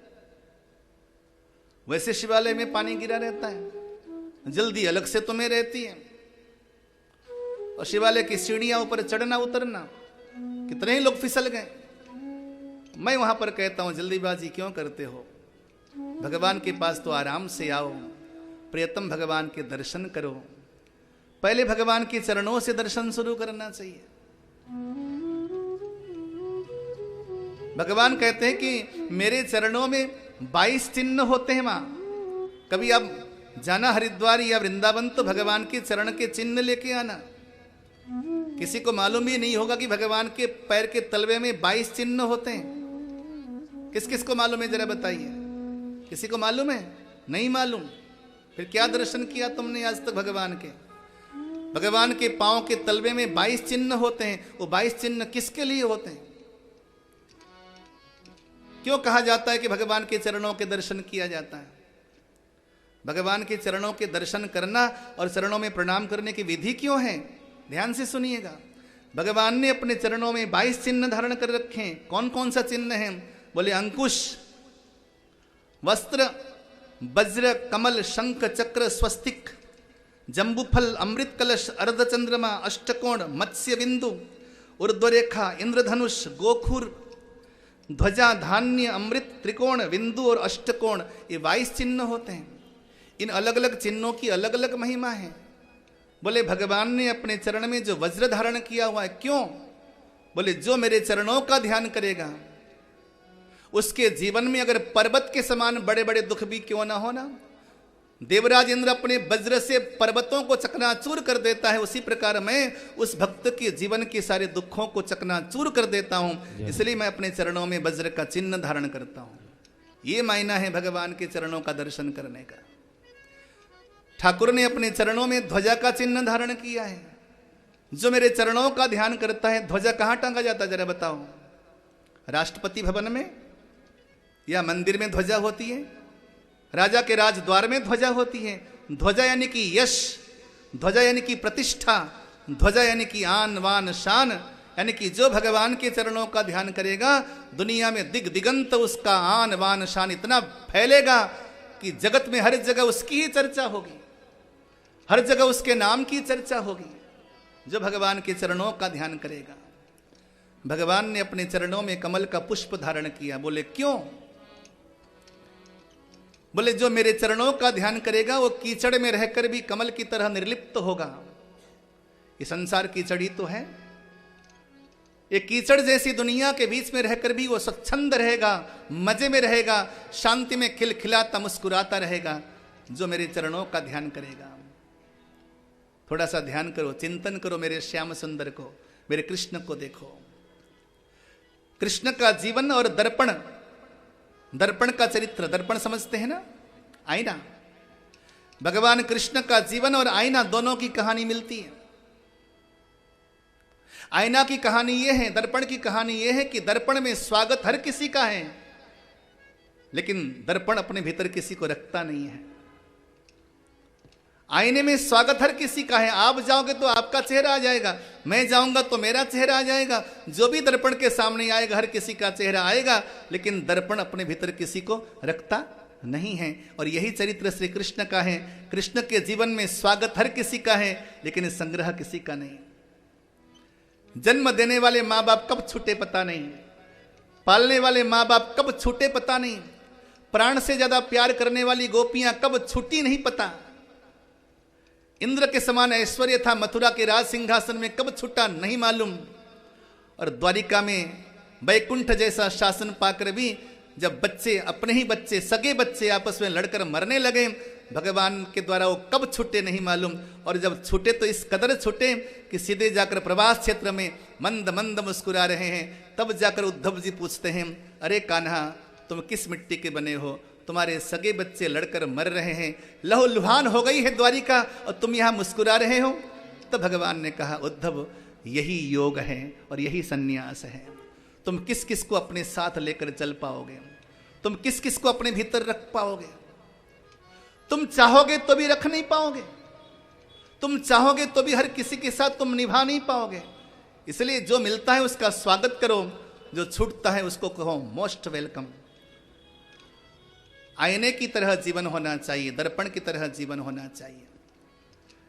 S4: वैसे शिवालय में पानी गिरा रहता है, जल्दी अलग से तुम्हें रहती है। और शिवालय की सीढ़ियां ऊपर चढ़ना उतरना, कितने ही लोग फिसल गए। मैं वहां पर कहता हूं जल्दीबाजी क्यों करते हो, भगवान के पास तो आराम से आओ, प्रियतम भगवान के दर्शन करो। पहले भगवान के चरणों से दर्शन शुरू करना चाहिए। भगवान कहते हैं कि मेरे चरणों में 22 चिन्ह होते हैं। मां कभी आप जाना हरिद्वार या वृंदावन तो भगवान के चरण के चिन्ह लेके आना। किसी को मालूम ही नहीं होगा कि भगवान के पैर के तलवे में 22 चिन्ह होते हैं। किस किस को मालूम है जरा बताइए। किसी को मालूम है? नहीं मालूम। फिर क्या दर्शन किया तुमने आज तक भगवान के? भगवान के पांव के तलवे में 22 चिन्ह होते हैं। वो 22 चिन्ह किसके लिए होते हैं? क्यों कहा जाता है कि भगवान के चरणों के दर्शन किया जाता है? भगवान के चरणों के दर्शन करना और चरणों में प्रणाम करने की विधि क्यों है? ध्यान से सुनिएगा। भगवान ने अपने चरणों में 22 चिन्ह धारण कर रखे हैं। कौन कौन सा चिन्ह है? बोले अंकुश, वस्त्र, वज्र, कमल, शंख, चक्र, स्वस्तिक, जंबूफल, अमृत कलश, अर्धचंद्रमा, अष्टकोण, मत्स्य बिंदु, ऊर्ध्वरेखा, इंद्रधनुष, गोखुर, ध्वजा, धान्य, अमृत, त्रिकोण, बिंदु और अष्टकोण, ये 22 चिन्ह होते हैं। इन अलग अलग चिन्हों की अलग अलग महिमा है। बोले भगवान ने अपने चरण में जो वज्र धारण किया हुआ है, क्यों? बोले जो मेरे चरणों का ध्यान करेगा उसके जीवन में अगर पर्वत के समान बड़े बड़े दुख भी क्यों ना होना, देवराज इंद्र अपने वज्र से पर्वतों को चकनाचूर कर देता है, उसी प्रकार मैं उस भक्त के जीवन के सारे दुखों को चकनाचूर कर देता हूं। इसलिए मैं अपने चरणों में वज्र का चिन्ह धारण करता हूं। ये मायना है भगवान के चरणों का दर्शन करने का। ठाकुर ने अपने चरणों में ध्वजा का चिन्ह धारण किया है। जो मेरे चरणों का ध्यान करता है, ध्वजा कहाँ टांगा जाता है जरा बताओ? राष्ट्रपति भवन में या मंदिर में ध्वजा होती है? राजा के राजद्वार में ध्वजा होती है। ध्वजा यानी कि यश, ध्वजा यानी कि प्रतिष्ठा, ध्वजा यानी कि आन वान शान, यानी कि जो भगवान के चरणों का ध्यान करेगा दुनिया में दिग दिगंत उसका आन वान शान इतना फैलेगा कि जगत में हर जगह उसकी ही चर्चा होगी, हर जगह उसके नाम की चर्चा होगी। जो भगवान के चरणों का ध्यान करेगा, भगवान ने अपने चरणों में कमल का पुष्प धारण किया। बोले क्यों? बोले जो मेरे चरणों का ध्यान करेगा वो कीचड़ में रहकर भी कमल की तरह निर्लिप्त होगा। ये संसार कीचड़ ही तो है। ये कीचड़ जैसी दुनिया के बीच में रहकर भी वो स्वच्छंद रहेगा, मजे में रहेगा, शांति में खिलखिलाता मुस्कुराता रहेगा जो मेरे चरणों का ध्यान करेगा। थोड़ा सा ध्यान करो, चिंतन करो मेरे श्याम सुंदर को, मेरे कृष्ण को देखो। कृष्ण का जीवन और दर्पण, दर्पण का चरित्र, दर्पण समझते हैं ना, आईना। भगवान कृष्ण का जीवन और आईना दोनों की कहानी मिलती है। आईना की कहानी यह है, दर्पण की कहानी यह है कि दर्पण में स्वागत हर किसी का है, लेकिन दर्पण अपने भीतर किसी को रखता नहीं है। आईने में स्वागत हर किसी का है। आप जाओगे तो आपका चेहरा आ जाएगा, मैं जाऊंगा तो मेरा चेहरा आ जाएगा, जो भी दर्पण के सामने आएगा हर किसी का चेहरा आएगा, लेकिन दर्पण अपने भीतर किसी को रखता नहीं है। और यही चरित्र श्री कृष्ण का है। कृष्ण के जीवन में स्वागत हर किसी का है, लेकिन संग्रह किसी का नहीं। जन्म देने वाले माँ बाप कब छूटे पता नहीं, पालने वाले माँ बाप कब छूटे पता नहीं, प्राण से ज्यादा प्यार करने वाली गोपियां कब छूटी नहीं पता। इंद्र के समान ऐश्वर्य था मथुरा के राज सिंहासन में, कब छूटा नहीं मालूम। और द्वारिका में वैकुंठ जैसा शासन पाकर भी जब बच्चे, अपने ही बच्चे, सगे बच्चे आपस में लड़कर मरने लगे, भगवान के द्वारा वो कब छूटे नहीं मालूम। और जब छूटे तो इस कदर छूटे कि सीधे जाकर प्रवास क्षेत्र में मंद मंद मुस्कुरा रहे हैं। तब जाकर उद्धव जी पूछते हैं, अरे कान्हा तुम किस मिट्टी के बने हो? तुम्हारे सगे बच्चे लड़कर मर रहे हैं, लहू लुहान हो गई है द्वारिका और तुम यहां मुस्कुरा रहे हो। तो भगवान ने कहा, उद्धव यही योग है और यही सन्यास है। तुम किस किस को अपने साथ लेकर चल पाओगे? तुम किस किस को अपने भीतर रख पाओगे? तुम चाहोगे तो भी रख नहीं पाओगे, तुम चाहोगे तो भी हर किसी के साथ तुम निभा नहीं पाओगे। इसलिए जो मिलता है उसका स्वागत करो, जो छूटता है उसको कहो मोस्ट वेलकम। आईने की तरह जीवन होना चाहिए, दर्पण की तरह जीवन होना चाहिए।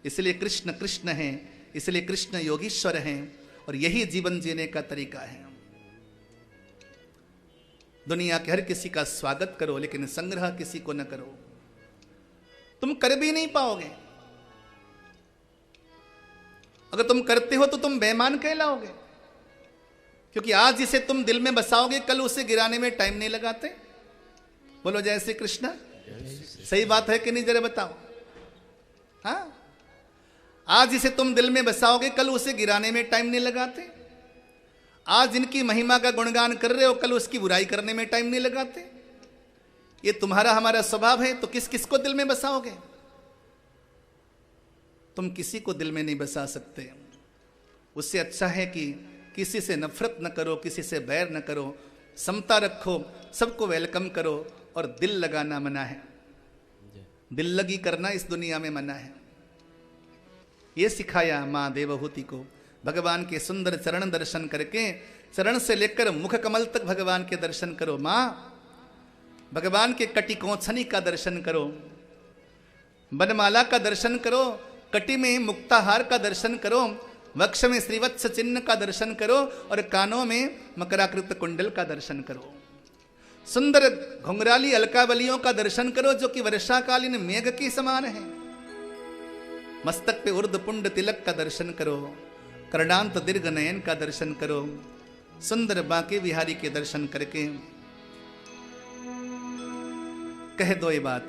S4: इसलिए कृष्ण कृष्ण है, इसलिए कृष्ण योगीश्वर हैं और यही जीवन जीने का तरीका है। दुनिया के हर किसी का स्वागत करो, लेकिन संग्रह किसी को न करो। तुम कर भी नहीं पाओगे। अगर तुम करते हो तो तुम बेईमान कहलाओगे, क्योंकि आज जिसे तुम दिल में बसाओगे कल उसे गिराने में टाइम नहीं लगाते। बोलो जय श्री कृष्ण। सही बात है कि नहीं, जरा बताओ। हाँ, आज जिसे तुम दिल में बसाओगे कल उसे गिराने में टाइम नहीं लगाते। आज जिनकी महिमा का गुणगान कर रहे हो कल उसकी बुराई करने में टाइम नहीं लगाते। ये तुम्हारा हमारा स्वभाव है, तो किस किस को दिल में बसाओगे? तुम किसी को दिल में नहीं बसा सकते। उससे अच्छा है कि किसी से नफरत न करो, किसी से बैर न करो, समता रखो, सबको वेलकम करो। और दिल लगाना मना है, दिल लगी करना इस दुनिया में मना है। ये सिखाया माँ देवहूति को। भगवान के सुंदर चरण दर्शन करके, चरण से लेकर मुख कमल तक भगवान के दर्शन करो। माँ भगवान के कटी कोछनी का दर्शन करो, बनमाला का दर्शन करो, कटी में मुक्ताहार का दर्शन करो, वक्ष में श्रीवत्स चिन्ह का दर्शन करो और कानों में मकराकृत कुंडल का दर्शन करो। सुंदर घुंघराली अलकावलियों का दर्शन करो जो कि वर्षाकालीन मेघ के समान है। मस्तक पे उर्ध पुंड तिलक का दर्शन करो, कर्णांत दीर्घ नयन का दर्शन करो। सुंदर बांके बिहारी के दर्शन करके कह दो ये बात,